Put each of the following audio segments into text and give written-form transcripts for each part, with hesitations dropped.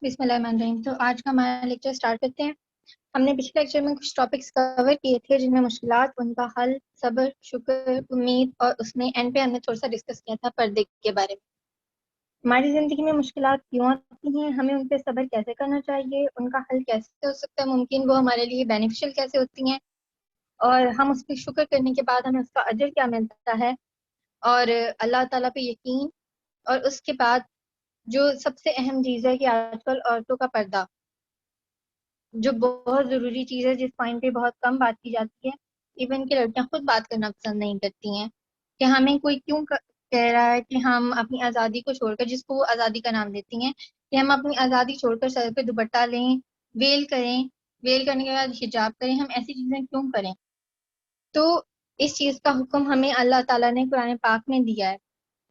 بسم اللہ الرحمن الرحیم۔ تو آج کا ہمارا لیکچر سٹارٹ کرتے ہیں۔ ہم نے پچھلے لیکچر میں کچھ ٹاپکس کور کیے تھے جن میں مشکلات، ان کا حل، صبر، شکر، امید، اور اس میں اینڈ پہ ہم نے تھوڑا سا ڈسکس کیا تھا پردے کے بارے میں۔ ہماری زندگی میں مشکلات کیوں آتی ہیں، ہمیں ان پہ صبر کیسے کرنا چاہیے، ان کا حل کیسے ہو سکتا ہے، ممکن وہ ہمارے لیے بینیفیشل کیسے ہوتی ہیں، اور ہم اس پہ شکر کرنے کے بعد ہمیں اس کا اجر کیا ملتا ہے، اور اللہ تعالیٰ پہ یقین، اور اس کے بعد جو سب سے اہم چیز ہے کہ آج کل عورتوں کا پردہ، جو بہت ضروری چیز ہے، جس پوائنٹ پہ بہت کم بات کی جاتی ہے، ایون کہ لڑکیاں خود بات کرنا پسند نہیں کرتی ہیں کہ ہمیں کوئی کیوں کہہ رہا ہے کہ ہم اپنی آزادی کو چھوڑ کر، جس کو وہ آزادی کا نام دیتی ہیں، کہ ہم اپنی آزادی چھوڑ کر سر پہ دوپٹہ لیں، ویل کریں، ویل کرنے کے بعد حجاب کریں، ہم ایسی چیزیں کیوں کریں؟ تو اس چیز کا حکم ہمیں اللہ تعالیٰ نے قرآن پاک میں دیا ہے۔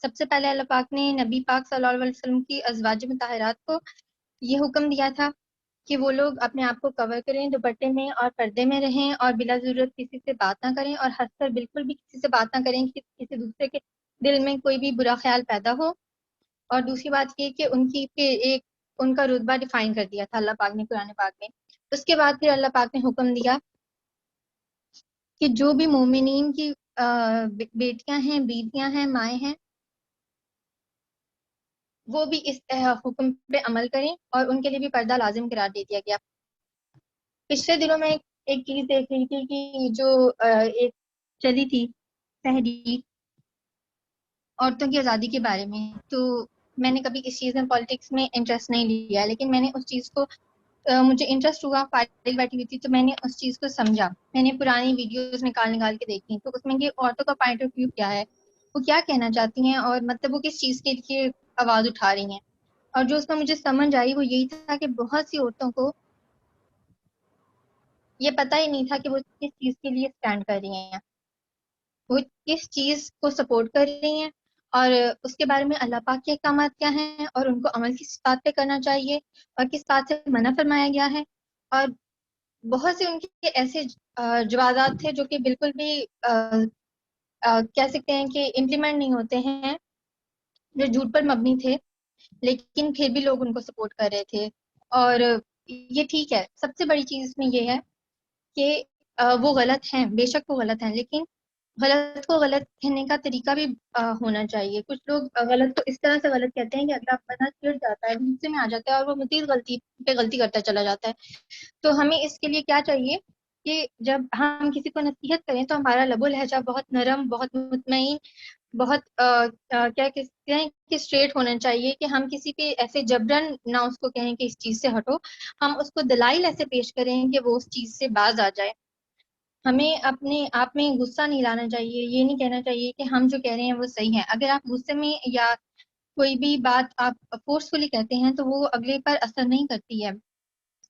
سب سے پہلے اللہ پاک نے نبی پاک صلی اللہ علیہ وسلم کی ازواج مطہرات کو یہ حکم دیا تھا کہ وہ لوگ اپنے آپ کو کور کریں، دوپٹے میں اور پردے میں رہیں، اور بلا ضرورت کسی سے بات نہ کریں، اور ہنس کر بالکل بھی کسی سے بات نہ کریں کہ کسی دوسرے کے دل میں کوئی بھی برا خیال پیدا ہو۔ اور دوسری بات یہ کہ ان کا رتبہ ڈیفائن کر دیا تھا اللہ پاک نے قرآن پاک میں۔ اس کے بعد پھر اللہ پاک نے حکم دیا کہ جو بھی مومنین کی بیٹیاں ہیں، بیویاں ہیں، مائیں ہیں، وہ بھی اس حکم پہ عمل کریں، اور ان کے لیے بھی پردہ لازم قرار دے دیا گیا۔ پچھلے دنوں میں ایک چیز دیکھ رہی تھی کہ جو ایک چلی تھی تحریک عورتوں کی آزادی کے بارے میں، تو میں نے کبھی اس چیز میں پالیٹکس میں انٹرسٹ نہیں لیا، لیکن میں نے اس چیز کو مجھے انٹرسٹ ہوا، فارغ بیٹھی ہوئی تھی تو میں نے اس چیز کو سمجھا، میں نے پرانی ویڈیوز نکال کے دیکھی، تو اس میں کہ عورتوں کا پوائنٹ آف ویو کیا ہے، وہ کیا کہنا چاہتی ہیں، اور مطلب وہ کس چیز کے لیے آواز اٹھا رہی ہیں۔ اور جو اس میں مجھے سمجھ آئی وہ یہی تھا کہ بہت سی عورتوں کو یہ پتہ ہی نہیں تھا کہ وہ کس چیز کے لیے اسٹینڈ کر رہی ہیں، وہ کس چیز کو سپورٹ کر رہی ہیں، اور اس کے بارے میں اللہ پاک کے احکامات کیا ہیں، اور ان کو عمل کس بات پہ کرنا چاہیے، اور کس بات سے منع فرمایا گیا ہے۔ اور بہت سے ان کے ایسے جوازات تھے جو کہ بالکل بھی کہہ سکتے ہیں کہ امپلیمنٹ نہیں ہوتے ہیں، جو جھوٹ پر مبنی تھے، لیکن پھر بھی لوگ ان کو سپورٹ کر رہے تھے۔ اور یہ ٹھیک ہے، سب سے بڑی چیز میں یہ ہے کہ وہ غلط ہیں، بے شک وہ غلط ہیں، لیکن غلط کو غلط کہنے کا طریقہ بھی ہونا چاہیے۔ کچھ لوگ غلط کو اس طرح سے غلط کہتے ہیں کہ اگلا بندہ چڑ جاتا ہے، غصے میں آ جاتا ہے، اور وہ مزید غلطی پہ غلطی کرتا چلا جاتا ہے۔ تو ہمیں اس کے لیے کیا چاہیے کہ جب ہم کسی کو نصیحت کریں تو ہمارا لب و لہجہ بہت نرم، بہت مطمئن، بہت کیا کہتے ہیں کہ اسٹریٹ ہونا چاہیے، کہ ہم کسی پہ ایسے جبرن نہ اس کو کہیں کہ اس چیز سے ہٹو، ہم اس کو دلائل ایسے پیش کریں کہ وہ اس چیز سے باز آ جائے۔ ہمیں اپنے آپ میں غصہ نہیں لانا چاہیے، یہ نہیں کہنا چاہیے کہ ہم جو کہہ رہے ہیں وہ صحیح ہے۔ اگر آپ غصے میں یا کوئی بھی بات آپ فورسفلی کہتے ہیں تو وہ اگلے پر اثر نہیں کرتی ہے۔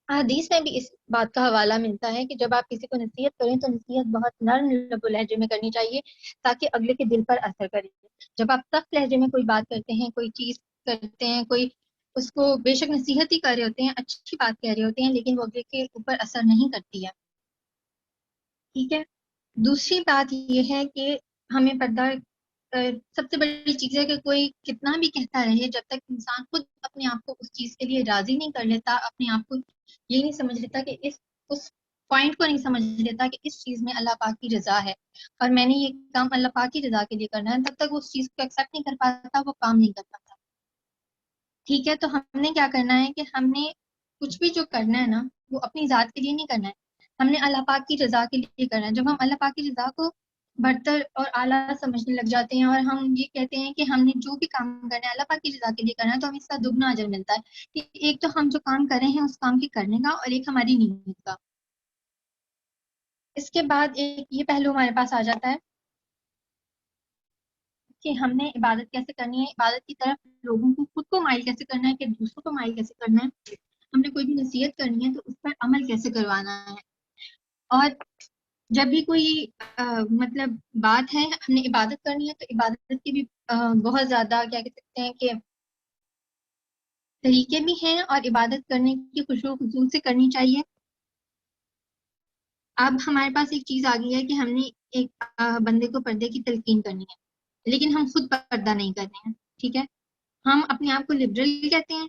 حدیث میں بھی اس بات کا حوالہ ملتا ہے کہ جب آپ کسی کو نصیحت کریں تو نصیحت بہت نرم لب و لہجے میں کرنی چاہیے تاکہ اگلے کے دل پر اثر کرے۔ جب آپ سخت لہجے میں کوئی بات کرتے ہیں، کوئی چیز کرتے ہیں، کوئی اس کو بے شک نصیحت ہی کر رہے ہوتے ہیں، اچھی بات کہہ رہے ہوتے ہیں، لیکن وہ اگلے کے اوپر اثر نہیں کرتی ہے، ٹھیک ہے۔ دوسری بات یہ ہے کہ ہمیں پردہ سب سے بڑی چیز ہے کہ کوئی کتنا بھی کہتا رہے، جب تک انسان خود اپنے آپ کو اس چیز کے لیے راضی نہیں کر لیتا، اپنے آپ کو یہ نہیں سمجھ لیتا کہ اس پوائنٹ کو نہیں سمجھ لیتا کہ اس چیز میں اللہ پاک کی رضا ہے، اور میں نے یہ کام اللہ پاک کی رضا کے لیے کرنا ہے، تب تک وہ اس چیز کو ایکسیپٹ نہیں کر پاتا، وہ کام نہیں کر پاتا، ٹھیک ہے۔ تو ہم نے کیا کرنا ہے کہ ہم نے کچھ بھی جو کرنا ہے نا، وہ اپنی ذات کے لیے نہیں کرنا ہے، ہم نے اللہ پاک کی رضا کے لیے کرنا ہے۔ جب ہم اللہ پاک کی رضا کو برتر اور اعلیٰ سمجھنے لگ جاتے ہیں، اور ہم یہ کہتے ہیں کہ ہم نے جو بھی کام کرنا ہے اللہ پاک کی رضا کے لیے کرنا ہے، تو ہمیں اس کا دگنا اجر ملتا ہے، کہ ایک تو ہم جو کام کر رہے ہیں اس کام کے کرنے کا، اور ایک ہماری نیت کا۔ اس کے بعد ایک یہ پہلو ہمارے پاس آ جاتا ہے کہ ہم نے عبادت کیسے کرنی ہے، عبادت کی طرف لوگوں کو، خود کو مائل کیسے کرنا ہے، کہ دوسروں کو مائل کیسے کرنا ہے۔ ہم نے کوئی بھی نصیحت کرنی ہے تو اس پر عمل کیسے کروانا ہے، اور جب بھی کوئی مطلب بات ہے، ہم نے عبادت کرنی ہے تو عبادت کی بھی بہت زیادہ کیا کہہ سکتے ہیں کہ طریقے بھی ہیں، اور عبادت کرنے کی خشوع و خضوع سے کرنی چاہیے۔ اب ہمارے پاس ایک چیز آ گئی ہے کہ ہم نے ایک بندے کو پردے کی تلقین کرنی ہے، لیکن ہم خود پردہ نہیں کر رہے ہیں، ٹھیک ہے۔ ہم اپنے آپ کو لبرل کہتے ہیں،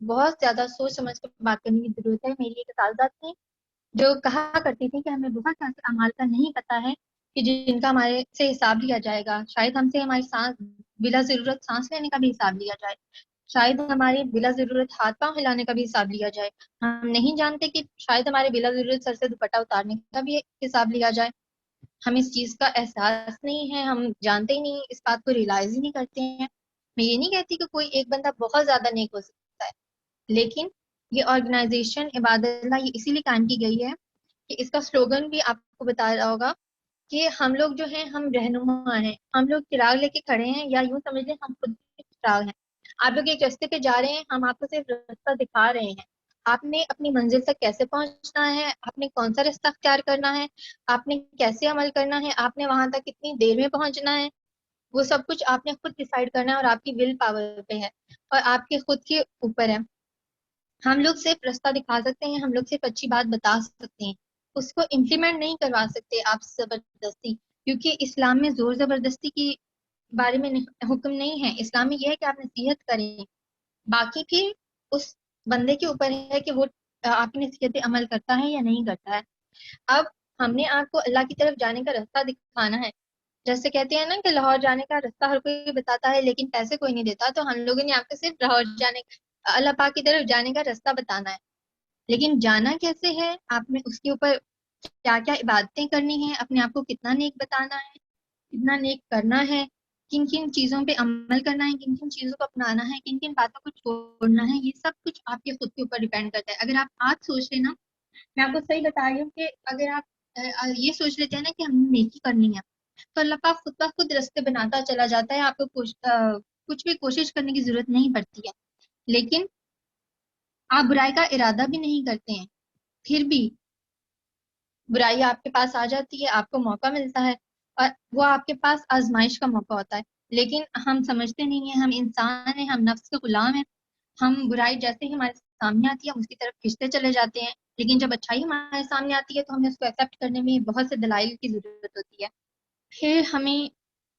بہت زیادہ سوچ سمجھ کر بات کرنے کی ضرورت ہے. میری ایک اساتذہ تھی جو کہا کرتی تھی کہ ہمیں بہت سے ایسے اعمال کا نہیں پتا ہے کہ جن کا ہمارے سے حساب لیا جائے گا. شاید ہم سے ہماری سانس بلا ضرورت سانس لینے کا بھی حساب لیا جائے, شاید ہمارے بلا ضرورت ہاتھ پاؤں ہلانے کا بھی حساب لیا جائے. ہم نہیں جانتے کہ شاید ہمارے بلا ضرورت سر سے دوپٹہ اتارنے کا بھی حساب لیا جائے. ہم اس چیز کا احساس نہیں ہے, ہم جانتے ہی نہیں, اس بات کو ریئلائز ہی نہیں کرتے ہیں. میں یہ نہیں کہتی کہ کوئی ایک بندہ بہت زیادہ نیک ہو سکتا ہے, لیکن یہ آرگنائزیشن عبادت اللہ یہ اسی لیے قائم کی گئی ہے کہ اس کا سلوگن بھی آپ کو بتا رہا ہوگا کہ ہم لوگ جو ہیں ہم رہنما ہیں, ہم لوگ چراغ لے کے کھڑے ہیں, یا یوں سمجھ لیں ہم خود چراغ ہیں. آپ لوگ ایک راستے پہ جا رہے ہیں, ہم آپ کو صرف راستہ دکھا رہے ہیں. آپ نے اپنی منزل تک کیسے پہنچنا ہے, آپ نے کون سا راستہ اختیار کرنا ہے, آپ نے کیسے عمل کرنا ہے, آپ نے وہاں تک کتنی دیر میں پہنچنا ہے, وہ سب کچھ آپ نے خود ڈیسائیڈ کرنا ہے, اور آپ کی ول پاور پہ ہے اور آپ کے خود کے اوپر ہے. ہم لوگ صرف راستہ دکھا سکتے ہیں, ہم لوگ صرف اچھی بات بتا سکتے ہیں, اس کو امپلیمنٹ نہیں کروا سکتے آپ زبردستی, کیونکہ اسلام میں زور زبردستی کی بارے میں حکم نہیں ہے. اسلام میں یہ ہے کہ آپ نصیحت کریں, باقی پھر اس بندے کے اوپر ہے کہ وہ آپ کی نصیحت پہ عمل کرتا ہے یا نہیں کرتا ہے. اب ہم نے آپ کو اللہ کی طرف جانے کا راستہ دکھانا ہے. جیسے کہتے ہیں نا کہ لاہور جانے کا راستہ ہر کوئی بتاتا ہے لیکن پیسے کوئی نہیں دیتا, تو ہم لوگوں نے آپ کو صرف لاہور جانے اللہ پاک کی طرف جانے کا راستہ بتانا ہے. لیکن جانا کیسے ہے, آپ نے اس کے اوپر کیا کیا عبادتیں کرنی ہیں, اپنے آپ کو کتنا نیک بتانا ہے, کتنا نیک کرنا ہے, کن کن چیزوں پہ عمل کرنا ہے, کن کن چیزوں کو اپنانا ہے, کن کن باتوں کو چھوڑنا ہے, یہ سب کچھ آپ کے خود کے اوپر ڈیپینڈ کرتا ہے. اگر آپ آج سوچ لیں نا, میں آپ کو صحیح بتا رہی ہوں کہ اگر آپ یہ سوچ لیتے ہیں نا کہ ہم نے نیکی کرنی ہے, تو اللہ پاک خود بخود راستے بناتا چلا جاتا ہے. آپ کو کچھ بھی کوشش کرنے کی ضرورت نہیں پڑتی ہے. لیکن آپ برائی کا ارادہ بھی نہیں کرتے ہیں, پھر بھی برائی آپ کے پاس آ جاتی ہے, آپ کو موقع ملتا ہے, اور وہ آپ کے پاس آزمائش کا موقع ہوتا ہے. لیکن ہم سمجھتے نہیں ہیں, ہم انسان ہیں, ہم نفس کے غلام ہیں. ہم برائی جیسے ہی ہمارے سامنے آتی ہے ہم اس کی طرف کھنچتے چلے جاتے ہیں, لیکن جب اچھائی ہمارے سامنے آتی ہے تو ہمیں اس کو ایکسیپٹ کرنے میں بہت سے دلائل کی ضرورت ہوتی ہے. پھر ہمیں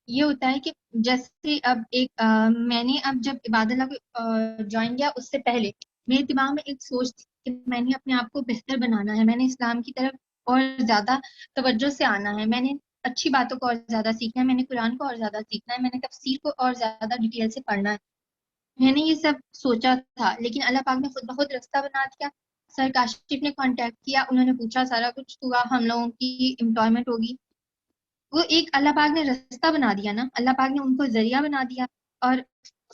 یہ ہوتا ہے کہ جیسے اب ایک میں نے اب جب عبادت اللہ کو جوائن کیا, اس سے پہلے میرے دماغ میں ایک سوچ تھی کہ میں نے اپنے آپ کو بہتر بنانا ہے, میں نے اسلام کی طرف اور زیادہ توجہ سے آنا ہے, میں نے اچھی باتوں کو اور زیادہ سیکھنا ہے, میں نے قرآن کو اور زیادہ سیکھنا ہے, میں نے تفسیر کو اور زیادہ ڈیٹیل سے پڑھنا ہے. میں نے یہ سب سوچا تھا, لیکن اللہ پاک نے خود بخود راستہ بنا دیا. سر کاشف نے کانٹیکٹ کیا, انہوں نے پوچھا, سارا کچھ ہوا, ہم لوگوں کی امپلائمنٹ ہوگی. وہ ایک اللہ پاک نے راستہ بنا دیا نا, اللہ پاک نے ان کو ذریعہ بنا دیا, اور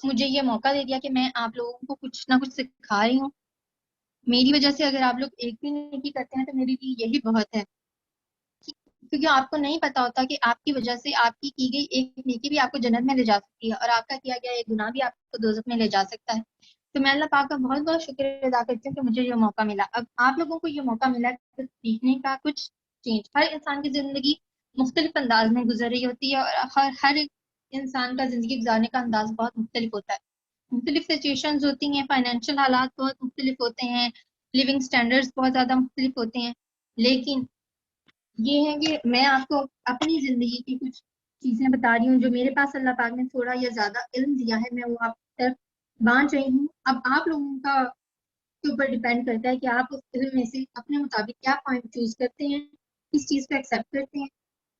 مجھے یہ موقع دے دیا کہ میں آپ لوگوں کو کچھ نہ کچھ سکھا رہی ہوں. میری وجہ سے اگر آپ لوگ ایک بھی نیکی کرتے ہیں تو میرے لیے یہی بہت ہے, کیونکہ آپ کو نہیں پتا ہوتا کہ آپ کی وجہ سے آپ کی گئی ایک نیکی بھی آپ کو جنت میں لے جا سکتی ہے, اور آپ کا کیا گیا ایک گناہ بھی آپ کو دوزخ میں لے جا سکتا ہے. تو میں اللہ پاک کا بہت بہت شکر ادا کرتی ہوں کہ مجھے یہ موقع ملا. اب آپ لوگوں کو یہ موقع ملا کچھ سیکھنے کا, کچھ چینج. ہر انسان کی زندگی مختلف انداز میں گزر رہی ہوتی ہے, اور ہر انسان کا زندگی گزارنے کا انداز بہت مختلف ہوتا ہے. مختلف سچویشنز ہوتی ہیں, فائنینشیل حالات بہت مختلف ہوتے ہیں, لیونگ سٹینڈرڈز بہت زیادہ مختلف ہوتے ہیں. لیکن یہ ہے کہ میں آپ کو اپنی زندگی کی کچھ چیزیں بتا رہی ہوں جو میرے پاس اللہ پاک نے تھوڑا یا زیادہ علم دیا ہے, میں وہ آپ تک بانٹ رہی ہوں. اب آپ لوگوں کا کے اوپر ڈیپینڈ کرتا ہے کہ آپ اس علم میں سے اپنے مطابق کیا پوائنٹ چوز کرتے ہیں, کس چیز کو ایکسیپٹ کرتے ہیں,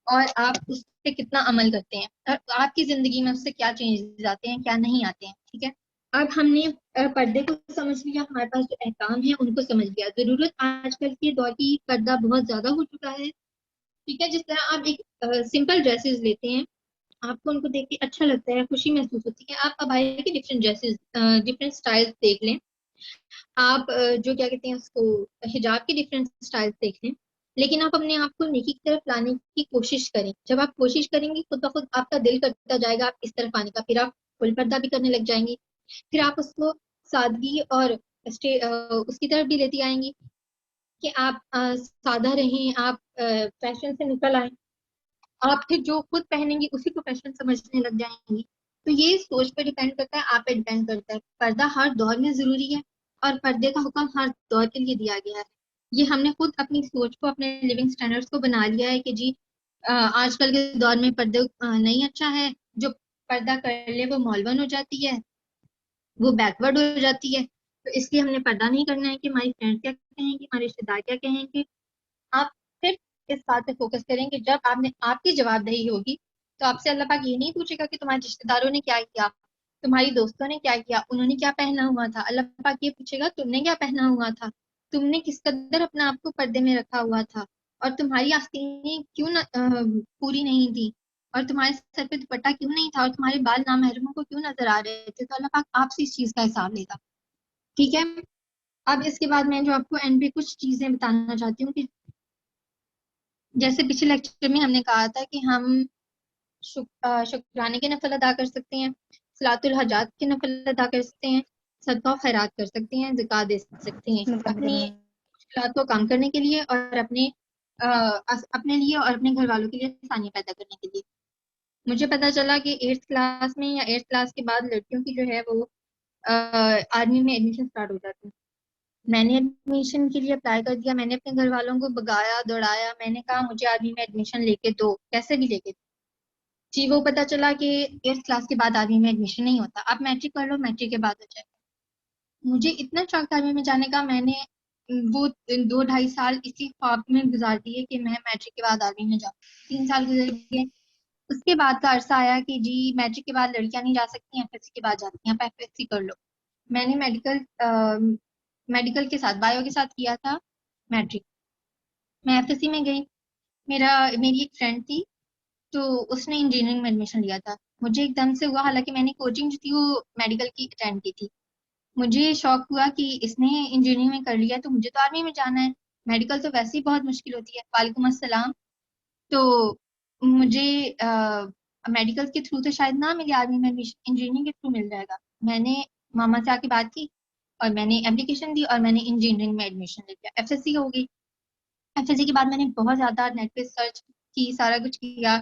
اور آپ اس پہ کتنا عمل کرتے ہیں, اور آپ کی زندگی میں اس سے کیا چینجز آتے ہیں, کیا نہیں آتے ہیں. ٹھیک ہے, اب ہم نے پردے کو سمجھ لیا, ہمارے پاس جو احکام ہے ان کو سمجھ لیا. ضرورت آج کل کے دور کی پردہ بہت زیادہ ہو چکا ہے. ٹھیک ہے, جس طرح آپ ایک سمپل ڈریسز لیتے ہیں, آپ کو ان کو دیکھ کے اچھا لگتا ہے, خوشی محسوس ہوتی ہے. آپ ابایا کے ڈفرینٹ ڈریسز, ڈفرینٹ اسٹائل دیکھ لیں, آپ جو کیا کہتے ہیں اس کو حجاب کے ڈفرینٹ اسٹائل دیکھ لیں, لیکن آپ اپنے آپ کو نیکی کی طرف لانے کی کوشش کریں. جب آپ کوشش کریں گی خود بخود آپ کا دل کرتا جائے گا آپ اس طرف آنے کا, پھر آپ فل پردہ بھی کرنے لگ جائیں گی, پھر آپ اس کو سادگی اور اس کی طرف بھی لیتی آئیں گی کہ آپ سادہ رہیں, آپ فیشن سے نکل آئیں, آپ پھر جو خود پہنیں گی اسی کو فیشن سمجھنے لگ جائیں گی. تو یہ سوچ پہ ڈیپینڈ کرتا ہے, آپ پہ ڈیپینڈ کرتا ہے. پردہ ہر دور میں ضروری ہے, اور پردے کا حکم ہر دور کے لیے دیا گیا ہے. یہ ہم نے خود اپنی سوچ کو, اپنے لیونگ سٹینڈرڈز کو بنا لیا ہے کہ جی آج کل کے دور میں پردے نہیں اچھا ہے, جو پردہ کر لے وہ مولون ہو جاتی ہے, وہ بیکورڈ ہو جاتی ہے. تو اس لیے ہم نے پردہ نہیں کرنا ہے کہ ہماری فرینڈ کیا کہیں گی، ہمارے رشتے دار کیا کہیں گے. آپ صرف اس بات پہ فوکس کریں کہ جب آپ کی جواب دہی ہوگی تو آپ سے اللہ پاک یہ نہیں پوچھے گا کہ تمہارے رشتے داروں نے کیا کیا، تمہاری دوستوں نے کیا کیا، انہوں نے کیا پہنا ہوا تھا. اللہ پاک یہ پوچھے گا تم نے کیا پہنا ہوا تھا، تم نے کس قدر اپنا آپ کو پردے میں رکھا ہوا تھا، اور تمہاری آستینیں کیوں پوری نہیں تھی، اور تمہارے سر پہ دوپٹہ کیوں نہیں تھا، اور تمہارے بال نامحرموں کو کیوں نظر آ رہے تھے. تو اللہ پاک آپ سے اس چیز کا حساب لے گا. ٹھیک ہے. اب اس کے بعد میں جو آپ کو اینڈ پہ کچھ چیزیں بتانا چاہتی ہوں کہ جیسے پچھلے لیکچر میں ہم نے کہا تھا کہ ہم شکرانے کے نفل ادا کر سکتے ہیں، صلاۃ الحاجات کے نفل ادا کر سکتے ہیں، صدقہ و خیرات کر سکتے ہیں، زکوٰۃ دے سکتے ہیں اپنی مشکلات کو کم کرنے کے لیے اور اپنے لیے اور اپنے گھر والوں کے لیے آسانی پیدا کرنے کے لیے. مجھے پتا چلا کہ 8th کلاس میں یا 8th کلاس کے بعد لڑکیوں کی جو ہے وہ آرمی میں ایڈمیشن اسٹارٹ ہو جاتی ہے. میں نے ایڈمیشن کے لیے اپلائی کر دیا، میں نے اپنے گھر والوں کو بگایا دوڑایا، میں نے کہا مجھے آرمی میں ایڈمیشن لے کے دو، کیسے بھی لے کے دو. جی وہ پتا چلا کہ 8th کلاس کے بعد آرمی میں ایڈمیشن نہیں ہوتا، آپ میٹرک کر لو، میٹرک کے بعد ہو جائے. مجھے اتنا شوق تھا آرمی میں جانے کا، میں نے وہ 2-2.5 سال اسی خواب میں گزار دیے کہ میں میٹرک کے بعد آرمی میں جاؤں. 3 سال گزر گئے. اس کے بعد کا عرصہ آیا کہ جی میٹرک کے بعد لڑکیاں نہیں جا سکتی ہیں، FSC کے بعد جاتی ہیں، آپ FSC کر لو. میں نے میڈیکل کے ساتھ بایو کے ساتھ کیا تھا میٹرک. میں FSC میں گئی. میری ایک فرینڈ تھی تو اس نے انجینئرنگ میں ایڈمیشن لیا تھا. مجھے ایک دم سے ہوا، حالانکہ میں نے کوچنگ جو تھی وہ میڈیکل کی اٹینڈ کی تھی. مجھے شوق ہوا کہ اس نے انجینئرنگ میں کر لیا تو مجھے تو آرمی میں جانا ہے، میڈیکل تو ویسے ہی بہت مشکل ہوتی ہے. وعلیکم السلام. تو مجھے میڈیکل کے تھرو تو شاید نہ ملے آرمی میں ایڈمیشن، انجینئرنگ کے تھرو مل جائے گا. میں نے ماما سے آ کے بات کی اور میں نے اپلیکیشن دی اور میں نے انجینئرنگ میں ایڈمیشن لے لیا. FSC ہو گئی. FSC کے بعد میں نے بہت زیادہ نیٹ پہ سرچ کی، سارا کچھ کیا.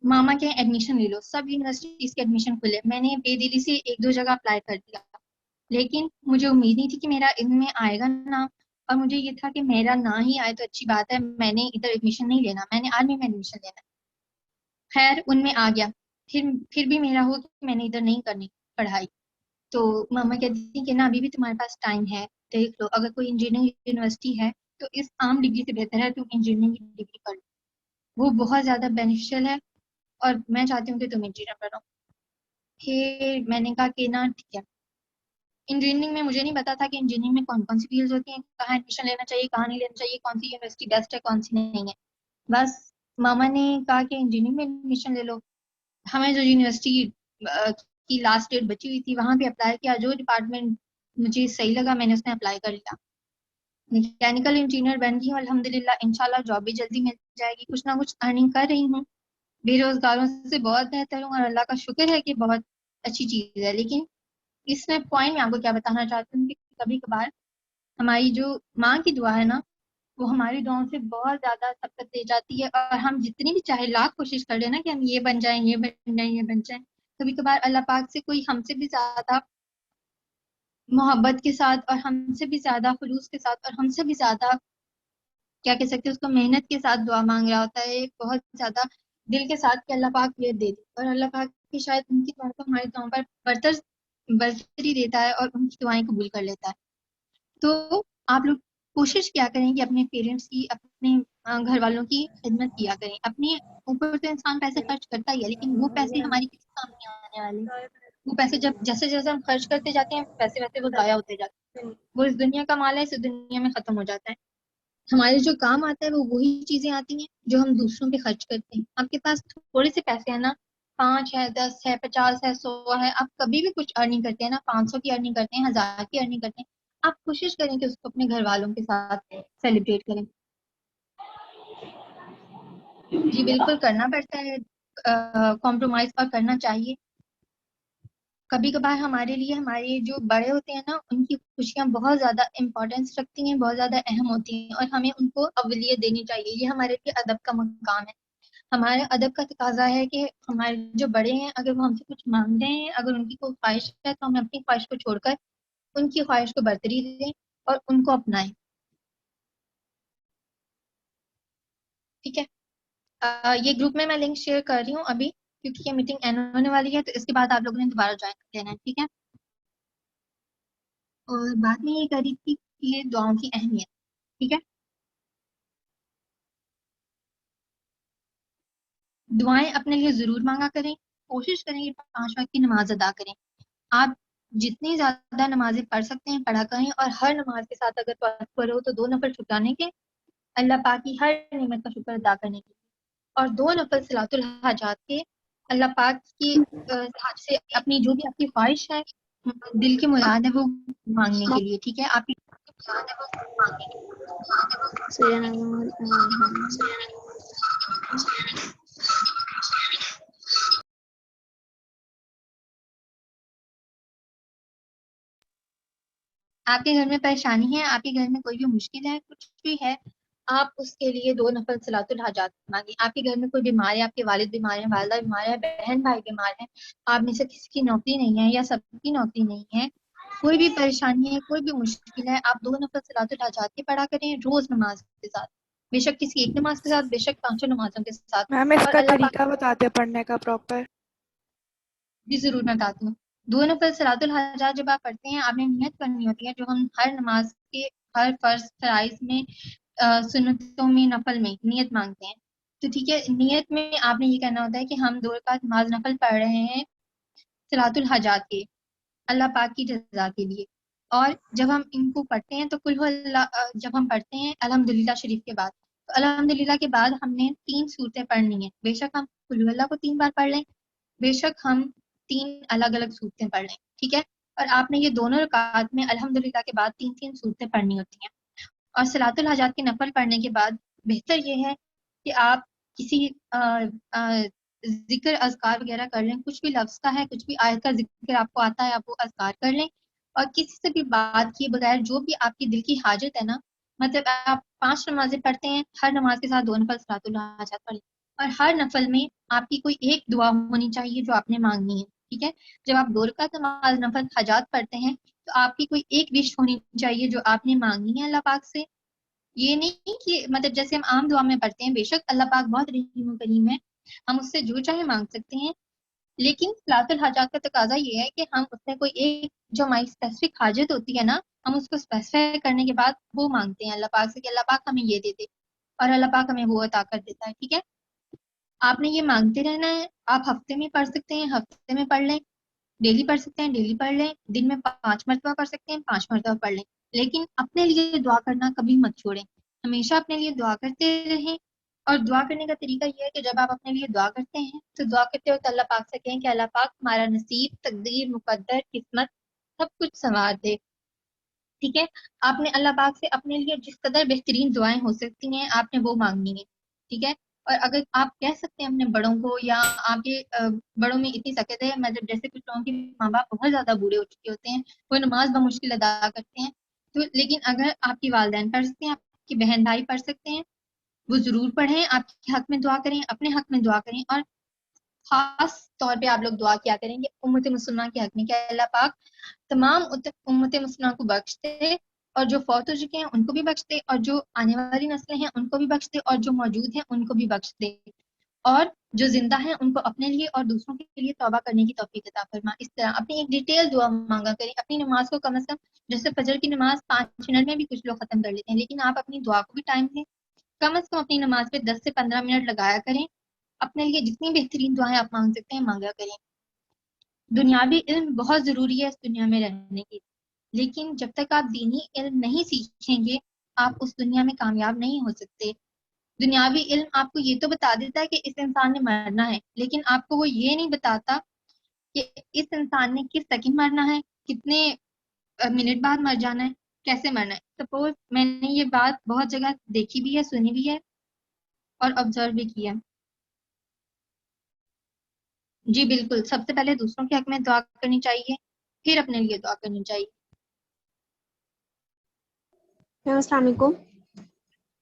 ماما کے ایڈمیشن لے لو، سب یونیورسٹیز کے ایڈمیشن کھلے. میں نے بے دلی سے 1-2 جگہ اپلائی کر دیا، لیکن مجھے امید نہیں تھی کہ میرا ان میں آئے گا نا، اور مجھے یہ تھا کہ میرا نہ ہی آئے تو اچھی بات ہے، میں نے ادھر ایڈمیشن نہیں لینا، میں نے آرمی میں ایڈمیشن لینا. خیر ان میں آ گیا. پھر بھی میرا ہو کہ میں نے ادھر نہیں کرنی پڑھائی. تو ماما کہتی تھی کہ نا ابھی بھی تمہارے پاس ٹائم ہے، دیکھ لو، اگر کوئی انجینئرنگ یونیورسٹی ہے تو اس عام ڈگری سے بہتر ہے تم انجینئرنگ کی ڈگری کر لو، وہ بہت زیادہ بینیفیشیل ہے اور میں چاہتی ہوں کہ تم انجینئر بنو. پھر میں نے کہا کہ نا ٹھیک ہے. انجینئرنگ میں مجھے نہیں پتا تھا کہ انجینئرنگ میں کون کون سی فیلڈز ہوتی ہیں، کہاں ایڈمیشن لینا چاہیے کہاں نہیں لینا چاہیے، کون سی یونیورسٹی بیسٹ ہے کون سی نہیں ہے. بس ماما نے کہا کہ انجینئرنگ میں ایڈمیشن لے لو. ہمیں جو یونیورسٹی کی لاسٹ ڈیٹ بچی ہوئی تھی وہاں پہ اپلائی کیا، جو ڈپارٹمنٹ مجھے صحیح لگا میں نے اس میں اپلائی کر لیا. میکینیکل انجینئر بن گئی ہوں الحمدللہ. انشاءاللہ جاب بھی جلدی مل جائے گی. کچھ نہ کچھ ارننگ کر رہی ہوں، بے روزگاروں سے بہت بہتر ہوں اور اللہ کا شکر ہے کہ بہت اچھی چیز ہے. لیکن اس میں پوائنٹ میں آپ کو کیا بتانا چاہتی ہوں کہ کبھی کبھار ہماری جو ماں کی دعا ہے نا وہ ہماری دعاؤں سے بہت زیادہ سبقت دے جاتی ہے، اور ہم جتنی بھی چاہے لاکھ کوشش کر لیں نا کہ ہم یہ بن جائیں یہ بن جائیں یہ بن جائیں، کبھی کبھار اللہ پاک سے کوئی ہم سے بھی زیادہ محبت کے ساتھ اور ہم سے بھی زیادہ خلوص کے ساتھ اور ہم سے بھی زیادہ کیا کہہ سکتے ہیں اس کو محنت کے ساتھ دعا مانگ رہا ہوتا ہے، بہت زیادہ دل کے ساتھ کہ اللہ پاک یہ دے دے، اور اللہ پاک کی شاید ان کی دعا کو ہماری دعاؤں پر برتری دیتا ہے اور ان کی دعائیں قبول کر لیتا ہے. تو آپ لوگ کوشش کیا کریں کہ اپنے پیرنٹس کی، اپنے گھر والوں کی خدمت کیا کریں. اپنے اوپر تو انسان پیسے خرچ کرتا ہی ہے، لیکن وہ پیسے ہماری کسی کام نہیں آنے والے. وہ پیسے جیسے جیسے ہم خرچ کرتے جاتے ہیں ویسے ویسے وہ ضائع ہوتے جاتے ہیں. وہ اس دنیا کا مال ہے، اس دنیا میں ختم ہو جاتا ہے. ہمارے جو کام آتا ہے وہ وہی چیزیں آتی ہیں جو ہم دوسروں پہ خرچ کرتے ہیں. آپ کے پاس تھوڑے سے پیسے ہیں نا، 5 ہے 10 ہے 50 ہے 100 ہے، آپ کبھی بھی کچھ ارننگ کرتے ہیں نا، 500 کی ارننگ کرتے ہیں 1000 کی ارننگ کرتے ہیں، آپ کوشش کریں کہ اس کو اپنے گھر والوں کے ساتھ سیلیبریٹ کریں. جی بالکل کرنا پڑتا ہے کمپرومائز، اور کرنا چاہیے. کبھی کبھار ہمارے لیے ہمارے جو بڑے ہوتے ہیں نا ان کی خوشیاں بہت زیادہ امپورٹینس رکھتی ہیں، بہت زیادہ اہم ہوتی ہیں، اور ہمیں ان کو اولویت دینی چاہیے. یہ ہمارے لیے ادب کا مقام ہے. ہمارے ادب کا تقاضا ہے کہ ہمارے جو بڑے ہیں اگر وہ ہم سے کچھ مانگ رہے ہیں، اگر ان کی کوئی خواہش ہے تو ہمیں اپنی خواہش کو چھوڑ کر ان کی خواہش کو برتری دیں اور ان کو اپنائیں. ٹھیک ہے. یہ گروپ میں لنک شیئر کر رہی ہوں ابھی، کیونکہ یہ میٹنگ اینڈ ہونے والی ہے، تو اس کے بعد آپ لوگوں نے دوبارہ جوائن کر لینا ہے. ٹھیک ہے. اور بات میں یہ کر رہی تھی کہ یہ دعاؤں کی اہمیت. ٹھیک ہے, دعائیں اپنے لیے ضرور مانگا کریں, کوشش کریں کہ 5 وقت کی نماز ادا کریں. آپ جتنی زیادہ نمازیں پڑھ سکتے ہیں پڑھا کریں, اور ہر نماز کے ساتھ اگر پڑھو تو 2 نفل شکرانے کے, اللہ پاک کی ہر نعمت کا شکر ادا کرنے کے, اور 2 نفل صلاۃ الحاجات کے, اللہ پاک کی ہاتھ سے اپنی جو بھی آپ کی خواہش ہے, دل کی مراد ہے, وہ مانگنے کے لیے. ٹھیک ہے, آپ آپ کے گھر میں پریشانی ہے, آپ کے گھر میں کوئی بھی مشکل ہے, کچھ بھی ہے, آپ اس کے لیے 2 نفل صلاۃ الحاجات مانگیں. آپ کے گھر میں کوئی بیمار ہے, آپ کے والد بیمار ہیں, والدہ بیمار ہے, بہن بھائی بیمار ہیں, آپ میں سے کسی کی نوکری نہیں ہے یا سب کی نوکری نہیں ہے, کوئی بھی پریشانی ہے, کوئی بھی مشکل ہے, آپ 2 نفل صلاۃ الحاجات کی پڑھا کریں روز نماز کے ساتھ, بے شک کسی ایک نماز کے ساتھ, بے شک 5 نمازوں کے ساتھ. میم اس اور کا اللہ پاک طریقہ بتاتے پڑھنے کا پراپر. جی ضرور میں بتاتی ہوں. 2 نفل صلاۃ الحاجات جب آپ پڑھتے ہیں, آپ نے نیت کرنی ہوتی ہے, جو ہم ہر نماز کے ہر فرض فرائض میں سنتوں میں نفل میں نیت مانگتے ہیں. تو ٹھیک ہے, نیت میں آپ نے یہ کہنا ہوتا ہے کہ ہم 2 رکعت نماز نفل پڑھ رہے ہیں صلاۃ الحاجات کے, اللہ پاک کی رضا کے لیے. اور جب ہم ان کو پڑھتے ہیں تو قل هو اللہ, جب ہم پڑھتے ہیں الحمدللہ شریف کے بعد, تو الحمدللہ کے بعد ہم نے 3 صورتیں پڑھنی ہیں. بے شک ہم قل هو اللہ کو 3 بار پڑھ لیں, بے شک ہم 3 الگ الگ صورتیں پڑھ لیں. ٹھیک ہے, اور آپ نے یہ دونوں رکعات میں الحمدللہ کے بعد 3 صورتیں پڑھنی ہوتی ہیں. اور صلاۃ الحاجات کے نفل پڑھنے کے بعد بہتر یہ ہے کہ آپ کسی ذکر اذکار وغیرہ کر لیں, کچھ بھی لفظ کا ہے, کچھ بھی آیت کا ذکر آپ کو آتا ہے, آپ وہ اذکار کر لیں, اور کسی سے بھی بات کیے بغیر جو بھی آپ کی دل کی حاجت ہے نا, مطلب آپ 5 نمازیں پڑھتے ہیں, ہر نماز کے ساتھ 2 نفل صلاۃ الحاجات پڑھ لیں, اور ہر نفل میں آپ کی کوئی ایک دعا ہونی چاہیے جو آپ نے مانگنی ہے. ٹھیک ہے, جب آپ 2 رکعت نماز نفل حاجات پڑھتے ہیں تو آپ کی کوئی ایک وش ہونی چاہیے جو آپ نے مانگنی ہے اللہ پاک سے. یہ نہیں کہ مطلب جیسے ہم عام دعا میں پڑھتے ہیں, بے شک اللہ پاک بہت رحیم و کریم ہے, ہم اس سے جو چاہے مانگ سکتے ہیں, لیکن صلاۃ الحاجات کا تقاضا یہ ہے کہ ہم اس میں کوئی ایک جو ہماری اسپیسیفک حاجت ہوتی ہے نا, ہم اس کو اسپیسیفائی کرنے کے بعد وہ مانگتے ہیں اللہ پاک سے کہ اللہ پاک ہمیں یہ دے دے, اور اللہ پاک ہمیں وہ عطا کر دیتا ہے. ٹھیک ہے, آپ نے یہ مانگتے رہنا ہے. آپ ہفتے میں پڑھ سکتے ہیں, ہفتے میں پڑھ لیں, ڈیلی پڑھ سکتے ہیں, ڈیلی پڑھ لیں, دن میں 5 مرتبہ پڑھ سکتے ہیں, 5 مرتبہ پڑھ لیں, لیکن اپنے لیے دعا کرنا کبھی مت چھوڑیں, ہمیشہ اپنے لیے دعا کرتے رہیں. اور دعا کرنے کا طریقہ یہ ہے کہ جب آپ اپنے لیے دعا کرتے ہیں تو دعا کرتے وقت اللہ پاک سے کہیں کہ اللہ پاک ہمارا نصیب, تقدیر, مقدر, قسمت سب کچھ سنوار دے. ٹھیک ہے, آپ نے اللہ پاک سے اپنے لیے جس قدر بہترین دعائیں ہو سکتی ہیں آپ نے وہ مانگنی ہے. ٹھیک ہے, اور اگر آپ کہہ سکتے ہیں اپنے بڑوں کو, یا آپ کے بڑوں میں اتنی سکت ہے, مطلب جیسے کچھ لوگوں کے ماں باپ بہت زیادہ بوڑھے ہو چکے ہوتے ہیں, وہ نماز بمشکل ادا کرتے ہیں, تو لیکن اگر آپ کی والدین پڑھ سکتے ہیں, آپ کی بہن بھائی پڑھ سکتے ہیں, وہ ضرور پڑھیں, آپ کے حق میں دعا کریں, اپنے حق میں دعا کریں, اور خاص طور پہ آپ لوگ دعا کیا کریں گے امت مسلمہ کے حق میں کہ اللہ پاک تمام امت مسلمہ کو بخش دے, اور جو فوت ہو چکے ہیں ان کو بھی بخش دے, اور جو آنے والی نسلیں ہیں ان کو بھی بخش دے, اور جو موجود ہیں ان کو بھی بخش دے, اور جو زندہ ہیں ان کو اپنے لیے اور دوسروں کے لیے توبہ کرنے کی توفیق عطا فرما. اس طرح اپنی ایک ڈیٹیل دعا مانگا کریں. اپنی نماز کو کم از کم, جیسے فجر کی نماز 5 منٹ میں بھی کچھ لوگ ختم کر لیتے ہیں, لیکن آپ اپنی دعا کو بھی ٹائم دیں, کم از کم اپنی نماز پہ 10 سے 15 منٹ لگایا کریں. اپنے لیے جتنی بہترین دعائیں آپ مانگ سکتے ہیں مانگا کریں. دنیاوی علم بہت ضروری ہے اس دنیا میں رہنے کی, لیکن جب تک آپ دینی علم نہیں سیکھیں گے آپ اس دنیا میں کامیاب نہیں ہو سکتے. دنیاوی علم آپ کو یہ تو بتا دیتا ہے کہ اس انسان نے مرنا ہے, لیکن آپ کو وہ یہ نہیں بتاتا کہ اس انسان نے کس سیکنڈ مرنا ہے, کتنے منٹ بعد مر جانا ہے, کیسے مرنا ہے. سپوز میں نے یہ بات بہت جگہ دیکھی بھی ہے, سنی بھی ہے, اور آبزرو بھی کیا. جی بالکل, سب سے پہلے دوسروں کے حق میں دعا کرنی چاہیے, پھر اپنے لیے دعا کرنی چاہیے. میم السلام علیکم.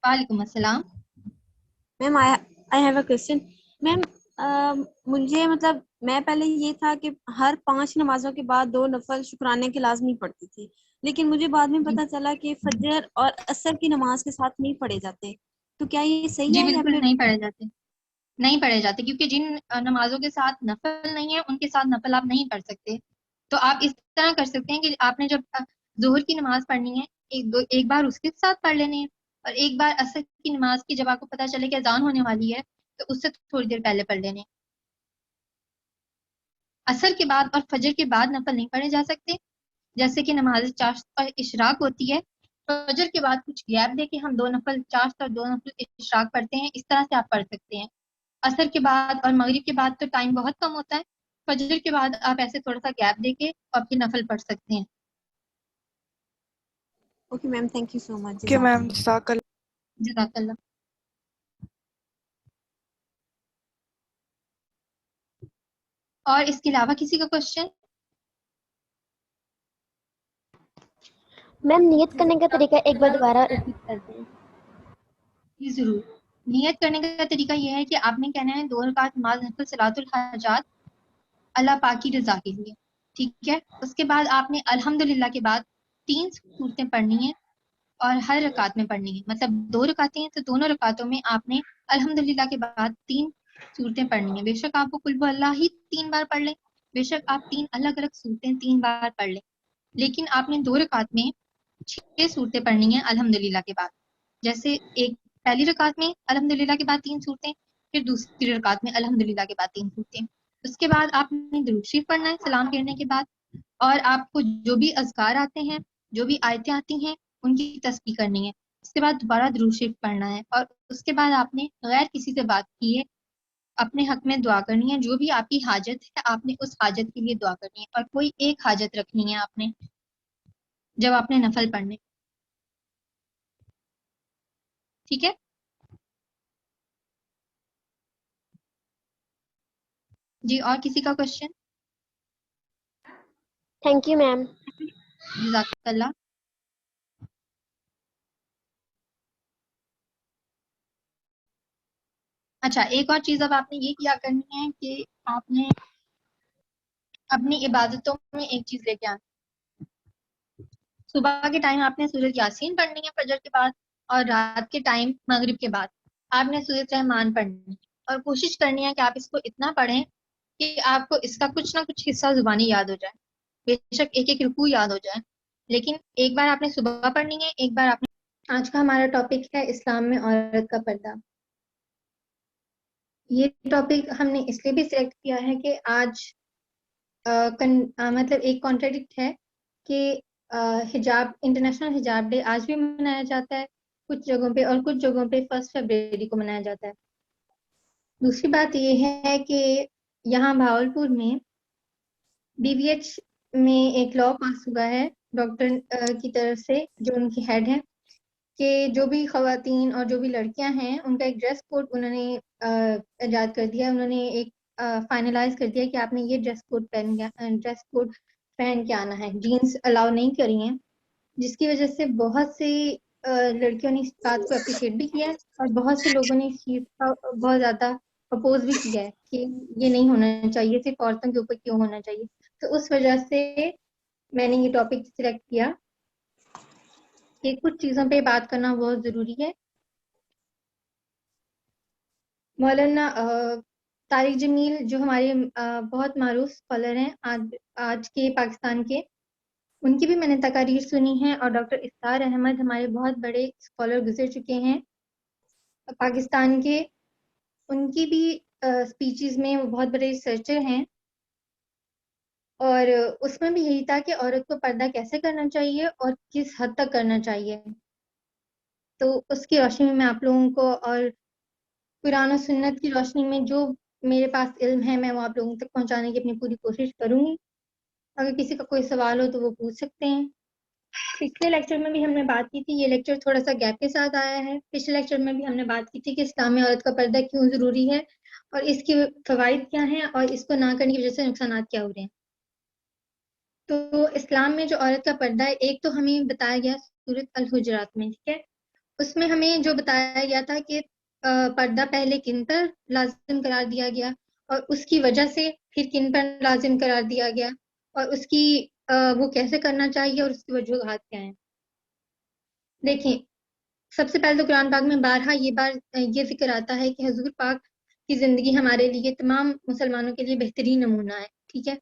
وعلیکم السلام. میم آئی ہیو اے کوشچن. میم مجھے مطلب میں پہلے یہ تھا کہ ہر 5 نمازوں کے بعد 2 نفل شکرانے کے لازمی پڑھتی تھی, لیکن مجھے بعد میں جی پتہ چلا کہ فجر اور عصر کی نماز کے ساتھ نہیں پڑھے جاتے, تو کیا یہ صحیح جی ہے یا بالکل پھر؟ نہیں پڑھے جاتے, نہیں پڑھے جاتے, کیونکہ جن نمازوں کے ساتھ نفل نہیں ہے ان کے ساتھ نفل آپ نہیں پڑھ سکتے. تو آپ اس طرح کر سکتے ہیں کہ آپ نے جب ظہر کی نماز پڑھنی ہے ایک بار اس کے ساتھ پڑھ لینے ہیں، اور ایک بار عصر کی نماز کی جب آپ کو پتہ چلے کہ اذان ہونے والی ہے تو اس سے تھوڑی دیر پہلے پڑھ لینے ہیں۔ عصر کے بعد اور فجر کے بعد نفل نہیں پڑھے جا سکتے، جیسے کہ نماز چاشت اور اشراق ہوتی ہے، فجر کے بعد کچھ گیپ دے کے ہم 2 نفل چاشت اور 2 نفل اشراق پڑھتے ہیں، اس طرح سے آپ پڑھ سکتے ہیں۔ عصر کے بعد اور مغرب کے بعد تو ٹائم بہت کم ہوتا ہے، فجر کے بعد آپ ایسے تھوڑا سا گیپ دے کے اور پھر نفل پڑھ سکتے ہیں۔ Okay ma'am, thank you so much, کہ جزاک میم اللہ۔ جزاک اللہ۔ جزاک اللہ۔ اور اس کے علاوہ کسی کا کوشچن؟ میم نیت کرنے کا طریقہ ایک بار دوبارہ ریپیٹ کر دیں۔ جی ضرور۔ نیت کرنے کا طریقہ یہ ہے کہ آپ نے کہنا ہے 2 رکعت نماز نفل صلاۃ الحاجات اللہ پاک کی رضا کے لیے، ٹھیک ہے۔ اس کے بعد آپ نے الحمدللہ کے بعد 3 سورتیں پڑھنی ہیں اور ہر رکعت میں پڑھنی ہے، مطلب 2 رکعتیں ہیں تو دونوں رکعتوں میں آپ نے الحمدللہ کے بعد 3 صورتیں پڑھنی ہیں۔ بے شک آپ کو قل هو اللہ ہی 3 بار پڑھ لیں، بے شک آپ 3 الگ الگ صورتیں 3 بار پڑھ لیں، لیکن آپ نے 2 رکعت میں 6 صورتیں پڑھنی ہیں الحمدللہ کے بعد۔ جیسے ایک پہلی رکعت میں الحمدللہ کے بعد 3 صورتیں، پھر دوسری رکعت میں الحمدللہ کے بعد 3 صورتیں۔ اس کے بعد آپ نے درود شریف پڑھنا ہے سلام پھیرنے کے بعد، اور آپ کو جو بھی اذکار آتے ہیں، جو بھی آیتیں آتی ہیں، ان کی تسبیح کرنی ہے۔ اس کے بعد دوبارہ درود شریف پڑھنا ہے، اور اس کے بعد آپ نے غیر کسی سے بات کیے اپنے حق میں دعا کرنی ہے۔ جو بھی آپ کی حاجت ہے آپ نے اس حاجت کے لیے دعا کرنی ہے، اور کوئی ایک حاجت رکھنی ہے آپ نے جب آپ نے نفل پڑھنے، ٹھیک ہے۔ جی اور کسی کا کوشچن؟ Thank you ma'am. جزاک اللہ۔ اچھا ایک اور چیز اب آپ نے یہ کیا کرنی ہے کہ آپ نے اپنی عبادتوں میں ایک چیز لے کے آنا۔ صبح کے ٹائم آپ نے سورۃ یاسین پڑھنی ہے فجر کے بعد، اور رات کے ٹائم مغرب کے بعد آپ نے سورۃ رحمان پڑھنی ہے، اور کوشش کرنی ہے کہ آپ اس کو اتنا پڑھیں کہ آپ کو اس کا کچھ نہ کچھ حصہ زبانی یاد ہو جائے، بے شک ایک ایک رکوع یاد ہو جائے، لیکن ایک بار آپ نے صبح پڑھنی ہے، ایک بار آپ نے۔ آج کا ہمارا ٹاپک ہے اسلام میں عورت کا پردہ۔ یہ ٹاپک ہم نے اس لیے بھی سلیکٹ کیا ہے کہ آج مطلب ایک کانٹرڈکٹ ہے کہ حجاب انٹرنیشنل حجاب ڈے آج بھی منایا جاتا ہے کچھ جگہوں پہ، اور کچھ جگہوں پہ 1 فروری کو منایا جاتا ہے۔ دوسری بات یہ ہے کہ یہاں بھاولپور میں BVH میں ایک لا پاس ہوا ہے ڈاکٹر کی طرف سے، جو ان کی ہیڈ ہے، کہ جو بھی خواتین اور جو بھی لڑکیاں ہیں ان کا ایک ڈریس کوڈ انہوں نے ایجاد کر دیا، انہوں نے ایک فائنلائز کر دیا کہ آپ نے یہ ڈریس کوڈ پہن کے آنا ہے۔ جینس الاؤ نہیں کری ہیں، جس کی وجہ سے بہت سی لڑکیوں نے اس بات کو اپریشیٹ بھی کیا ہے، اور بہت سے لوگوں نے اس چیز کا بہت زیادہ اپوز بھی کیا ہے کہ یہ نہیں ہونا چاہیے، صرف عورتوں کے اوپر کیوں ہونا چاہیے۔ تو اس وجہ سے میں نے یہ ٹاپک سلیکٹ کیا کہ کچھ چیزوں پہ بات کرنا بہت ضروری ہے۔ مولانا طارق جمیل جو ہمارے بہت معروف اسکالر ہیں آج کے پاکستان کے، ان کی بھی میں نے تقاریر سنی ہے، اور ڈاکٹر افطار احمد ہمارے بہت بڑے اسکالر گزر چکے ہیں پاکستان کے، ان کی بھی اسپیچز میں وہ بہت بڑے ریسرچر ہیں، اور اس میں بھی یہی تھا کہ عورت کو پردہ کیسے کرنا چاہیے اور کس حد تک کرنا چاہیے۔ تو اس کی روشنی میں آپ لوگوں کو، اور قرآن و سنت کی روشنی میں جو میرے پاس علم ہے، میں وہ آپ لوگوں تک پہنچانے کی اپنی پوری کوشش کروں گی۔ اگر کسی کا کوئی سوال ہو تو وہ پوچھ سکتے ہیں۔ پچھلے لیکچر میں بھی ہم نے بات کی تھی، یہ لیکچر تھوڑا سا گیپ کے ساتھ آیا ہے، پچھلے لیکچر میں بھی ہم نے بات کی تھی کہ اسلام میں عورت کا پردہ کیوں ضروری ہے، اور اس کے فوائد کیا ہیں، اور اس کو نہ کرنے کی وجہ سے نقصانات کیا ہو رہے ہیں۔ تو اسلام میں جو عورت کا پردہ ہے، ایک تو ہمیں بتایا گیا سورۃ الحجرات میں، ٹھیک ہے، اس میں ہمیں جو بتایا گیا تھا کہ پردہ پہلے کن پر لازم قرار دیا گیا، اور اس کی وجہ سے پھر کن پر لازم قرار دیا گیا، اور اس کی وہ کیسے کرنا چاہیے، اور اس کی وجوہات کیا ہیں۔ دیکھیں، سب سے پہلے تو قرآن پاک میں بارہا یہ ذکر آتا ہے کہ حضور پاک کی زندگی ہمارے لیے، تمام مسلمانوں کے لیے بہترین نمونہ ہے، ٹھیک ہے۔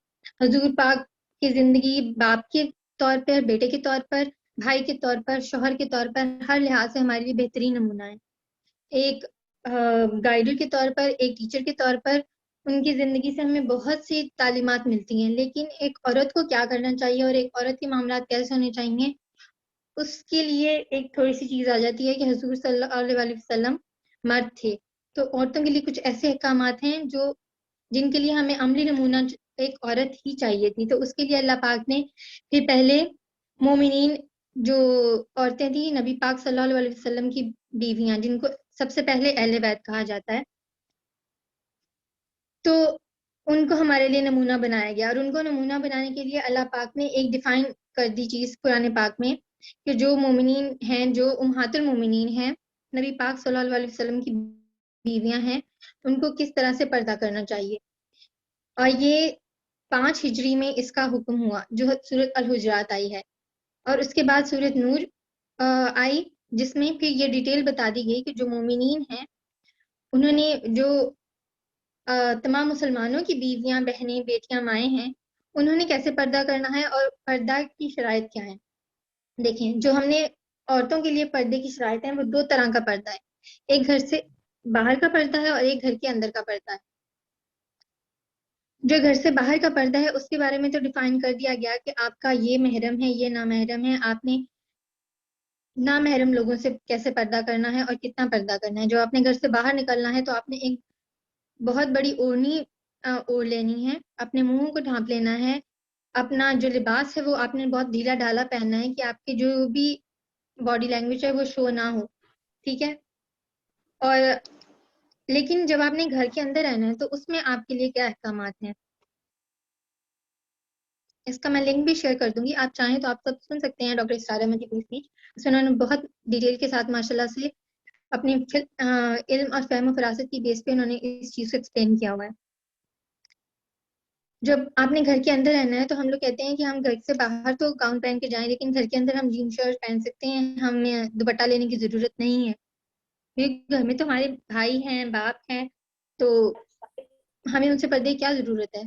حضور پاک کی زندگی باپ کے طور پر، بیٹے کے طور پر، بھائی کے طور پر، شوہر کے طور پر، ہر لحاظ سے ہمارے لیے بہترین نمونہ ہے. ایک گائیڈر کے طور پر، ایک ٹیچر کے طور پر ان کی زندگی سے ہمیں بہت سی تعلیمات ملتی ہیں. لیکن ایک عورت کو کیا کرنا چاہیے اور ایک عورت کے معاملات کیسے ہونے چاہیے، اس کے لیے ایک تھوڑی سی چیز آ جاتی ہے کہ حضور صلی اللہ علیہ وسلم مرد تھے، تو عورتوں کے لیے کچھ ایسے احکامات ہیں جن کے لیے ہمیں عملی نمونہ ایک عورت ہی چاہیے تھی. تو اس کے لیے اللہ پاک نے پھر پہلے مومنین جو عورتیں تھیں، نبی پاک صلی اللہ علیہ وسلم کی بیویاں، جن کو سب سے پہلے اہل بیت کہا جاتا ہے، تو ان کو ہمارے لیے نمونہ بنایا گیا. اور ان کو نمونہ بنانے کے لیے اللہ پاک نے ایک ڈیفائن کر دی چیز قرآن پاک میں کہ جو مومنین ہیں، جو امہات المومنین ہیں، نبی پاک صلی اللہ علیہ وسلم کی بیویاں ہیں، ان کو کس طرح سے پردہ کرنا چاہیے. اور یہ 5 ہجری میں اس کا حکم ہوا جو سورۃ الحجرات آئی ہے. اور اس کے بعد سورۃ نور آئی جس میں پھر یہ ڈیٹیل بتا دی گئی کہ جو مومنین ہیں انہوں نے جو تمام مسلمانوں کی بیویاں، بہنیں، بیٹیاں، مائیں ہیں، انہوں نے کیسے پردہ کرنا ہے اور پردہ کی شرائط کیا ہیں. دیکھیں، جو ہم نے عورتوں کے لیے پردے کی شرائط ہیں وہ 2 طرح کا پردہ ہے. ایک گھر سے باہر کا پردہ ہے اور ایک گھر کے اندر کا پردہ ہے. جو گھر سے باہر کا پردہ ہے اس کے بارے میں تو ڈیفائن کر دیا گیا کہ آپ کا یہ محرم ہے، یہ نامحرم ہے، آپ نے نامحرم لوگوں سے کیسے پردہ کرنا ہے اور کتنا پردہ کرنا ہے. جو آپ نے گھر سے باہر نکلنا ہے تو آپ نے ایک بہت بڑی اوڑھنی اوڑھ لینی ہے، اپنے منہ کو ڈھانپ لینا ہے، اپنا جو لباس ہے وہ آپ نے بہت ڈھیلا ڈھالا پہننا ہے کہ آپ کی جو بھی باڈی لینگویج ہے وہ شو نہ ہو. ٹھیک ہے. اور لیکن جب آپ نے گھر کے اندر رہنا ہے تو اس میں آپ کے لیے کیا احکامات ہیں، اس کا میں لنک بھی شیئر کر دوں گی. آپ چاہیں تو آپ سب سن سکتے ہیں ڈاکٹر اسرار احمد کی پوری اسپیچ. اس میں انہوں نے بہت ڈیٹیل کے ساتھ ماشاءاللہ سے اپنے علم اور فہم و فراست کی بیس پہ انہوں نے اس چیز کو ایکسپلین کیا ہوا ہے. جب آپ نے گھر کے اندر رہنا ہے تو ہم لوگ کہتے ہیں کہ ہم گھر سے باہر تو گاؤن پہن کے جائیں، لیکن گھر کے اندر ہم جین شرٹ پہن سکتے ہیں، ہمیں دوپٹہ لینے کی ضرورت نہیں ہے. گھر میں تو ہمارے بھائی ہیں، باپ ہیں، تو ہمیں ان سے پردے کی کیا ضرورت ہے.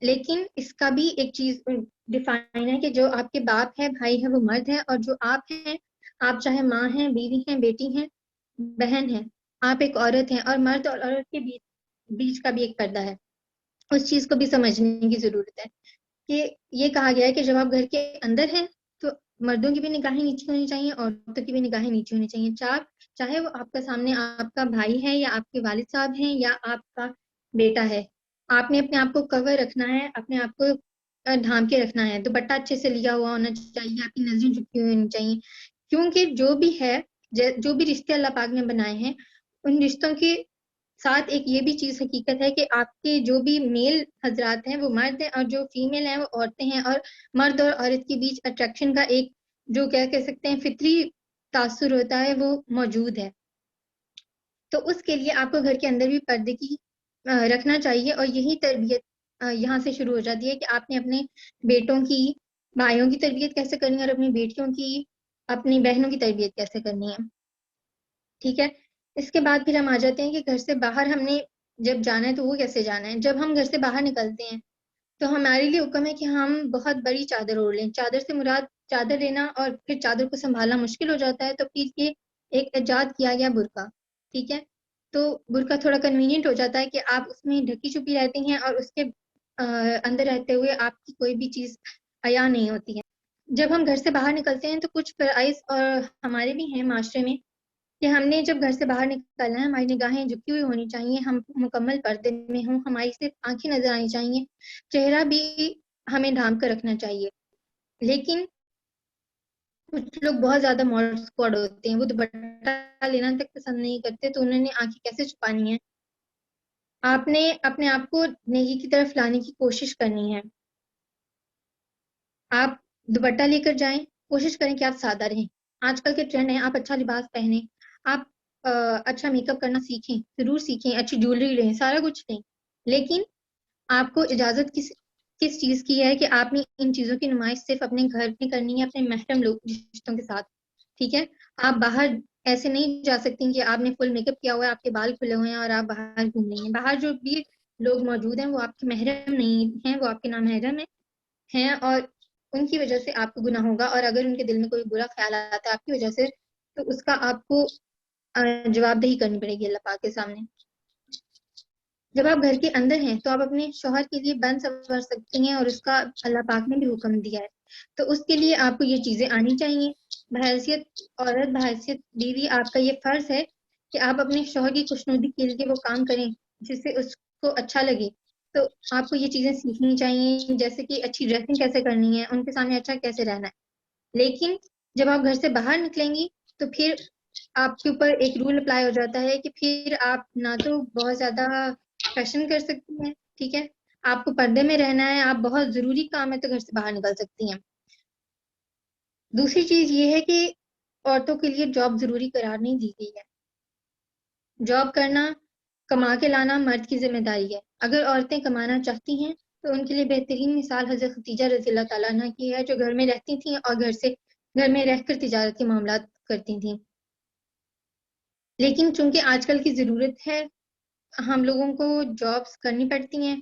لیکن اس کا بھی ایک چیز ڈیفائن ہے کہ جو آپ کے باپ ہے، بھائی ہے، وہ مرد ہے، اور جو آپ ہیں، آپ چاہے ماں ہیں، بیوی ہیں، بیٹی ہیں، بہن ہیں، آپ ایک عورت ہیں. اور مرد اور عورت کے بیچ کا بھی ایک پردہ ہے. اس چیز کو بھی سمجھنے کی ضرورت ہے کہ یہ کہا گیا ہے کہ جب آپ گھر کے اندر ہیں تو مردوں کی بھی نگاہیں نیچی ہونی چاہیے، عورتوں کی بھی نگاہیں نیچی ہونی چاہیے. چاہے وہ آپ کا سامنے آپ کا بھائی ہے یا آپ کے والد صاحب ہیں یا آپ کا بیٹا ہے، آپ نے اپنے آپ کو کور رکھنا ہے، اپنے آپ کو ڈھانپ کے رکھنا ہے. دوپٹہ اچھے سے لیا ہوا ہونا چاہیے، آپ کی نظریں جھکی ہوئی ہونی چاہیے. کیونکہ جو بھی ہے، جو بھی رشتے اللہ پاک نے بنائے ہیں، ان رشتوں کے ساتھ ایک یہ بھی چیز حقیقت ہے کہ آپ کے جو بھی میل حضرات ہیں وہ مرد ہیں اور جو فیمیل ہیں وہ عورتیں ہیں. اور مرد اور عورت کے بیچ اٹریکشن کا ایک جو کیا کہہ سکتے ہیں فطری تاثر ہوتا ہے وہ موجود ہے. تو اس کے لیے آپ کو گھر کے اندر بھی پردے کی رکھنا چاہیے. اور یہی تربیت یہاں سے شروع ہو جاتی ہے کہ آپ نے اپنے بیٹوں کی، بھائیوں کی تربیت کیسے کرنی ہے اور اپنی بیٹیوں کی، اپنی بہنوں کی تربیت کیسے کرنی ہے. ٹھیک ہے. اس کے بعد پھر ہم آ جاتے ہیں کہ گھر سے باہر ہم نے جب جانا ہے تو وہ کیسے جانا ہے. جب ہم گھر سے باہر نکلتے ہیں تو ہمارے لیے حکم ہے کہ ہم بہت بڑی چادر اوڑھ لیں. چادر سے مراد چادر لینا اور پھر چادر کو سنبھالنا مشکل ہو جاتا ہے، تو پھر یہ ایک ایجاد کیا گیا برقع. ٹھیک ہے. تو برقع تھوڑا کنوینئنٹ ہو جاتا ہے کہ آپ اس میں ڈھکی چھپی رہتی ہیں اور اس کے اندر رہتے ہوئے آپ کی کوئی بھی چیز عیاں نہیں ہوتی ہے. جب ہم گھر سے باہر نکلتے ہیں تو کچھ فرائض اور ہمارے بھی ہیں معاشرے میں کہ ہم نے جب گھر سے باہر نکلنا ہے ہماری نگاہیں جھکی ہوئی ہونی چاہیے، ہم مکمل پردے میں ہوں، ہماری صرف آنکھیں نظر آنی چاہیے، چہرہ بھی ہمیں ڈھانپ کر رکھنا چاہیے. لیکن کچھ لوگ بہت زیادہ ماڈل اسکواڈ ہوتے ہیں، وہ دوپٹہ لینا تک پسند نہیں کرتے، تو انہوں نے آنکھیں کیسے چھپانی ہے. آپ نے اپنے آپ کو نیکی کی طرف لانے کی کوشش کرنی ہے. آپ دوپٹہ لے کر جائیں، کوشش کریں کہ آپ سادہ رہیں. آج کل کے ٹرینڈ ہیں آپ اچھا لباس پہنیں، آپ اچھا میک اپ کرنا سیکھیں، ضرور سیکھیں، اچھی جویلری لیں، سارا کچھ لیں. لیکن آپ کو اجازت کس چیز کی ہے کہ آپ نے ان چیزوں کی نمائش صرف اپنے گھر میں کرنی ہے، اپنے محرم لوگ رشتوں کے ساتھ. ٹھیک ہے. آپ باہر ایسے نہیں جا سکتی کہ آپ نے فل میک اپ کیا ہوا ہے، آپ کے بال کھلے ہوئے ہیں اور آپ باہر گھوم رہی ہیں. باہر جو بھی لوگ موجود ہیں وہ آپ کے محرم نہیں ہیں، وہ آپ کے نامحرم ہیں. اور ان کی وجہ سے آپ کو گناہ ہوگا، اور اگر ان کے دل میں کوئی برا خیال آتا ہے آپ کی وجہ سے تو اس کا آپ کو جواب دہی کرنی پڑے گی اللہ پاک کے سامنے۔ جب آپ گھر کے اندر ہیں تو آپ اپنے شوہر کے لیے بن سنور سکتی ہیں، اور اس کا اللہ پاک نے بھی حکم دیا ہے، تو اس کے لیے آپ کو یہ چیزیں آنی چاہیے۔ بحیثیت عورت، بحیثیت بیوی، آپ کا یہ فرض ہے کہ آپ اپنے شوہر کی خوشنودی کے لیے وہ کام کریں جس سے اس کو اچھا لگے۔ تو آپ کو یہ چیزیں سیکھنی چاہیے، جیسے کہ اچھی ڈریسنگ کیسے کرنی ہے، ان کے سامنے اچھا کیسے رہنا ہے۔ لیکن جب آپ گھر سے باہر نکلیں گی تو پھر آپ کے اوپر ایک رول اپلائی ہو جاتا ہے کہ پھر آپ نہ تو بہت زیادہ فیشن کر سکتی ہیں، ٹھیک ہے، آپ کو پردے میں رہنا ہے، آپ بہت ضروری کام ہے تو گھر سے باہر نکل سکتی ہیں۔ دوسری چیز یہ ہے کہ عورتوں کے لیے جاب ضروری قرار نہیں دی گئی ہے۔ جاب کرنا، کما کے لانا مرد کی ذمہ داری ہے۔ اگر عورتیں کمانا چاہتی ہیں تو ان کے لیے بہترین مثال حضرت خدیجہ رضی اللہ تعالیٰ عنہ کی ہے، جو گھر میں رہتی تھیں اور گھر میں رہ کر تجارت کے معاملات کرتی تھیں۔ لیکن چونکہ آج کل کی ضرورت ہے، ہم لوگوں کو جابس کرنی پڑتی ہیں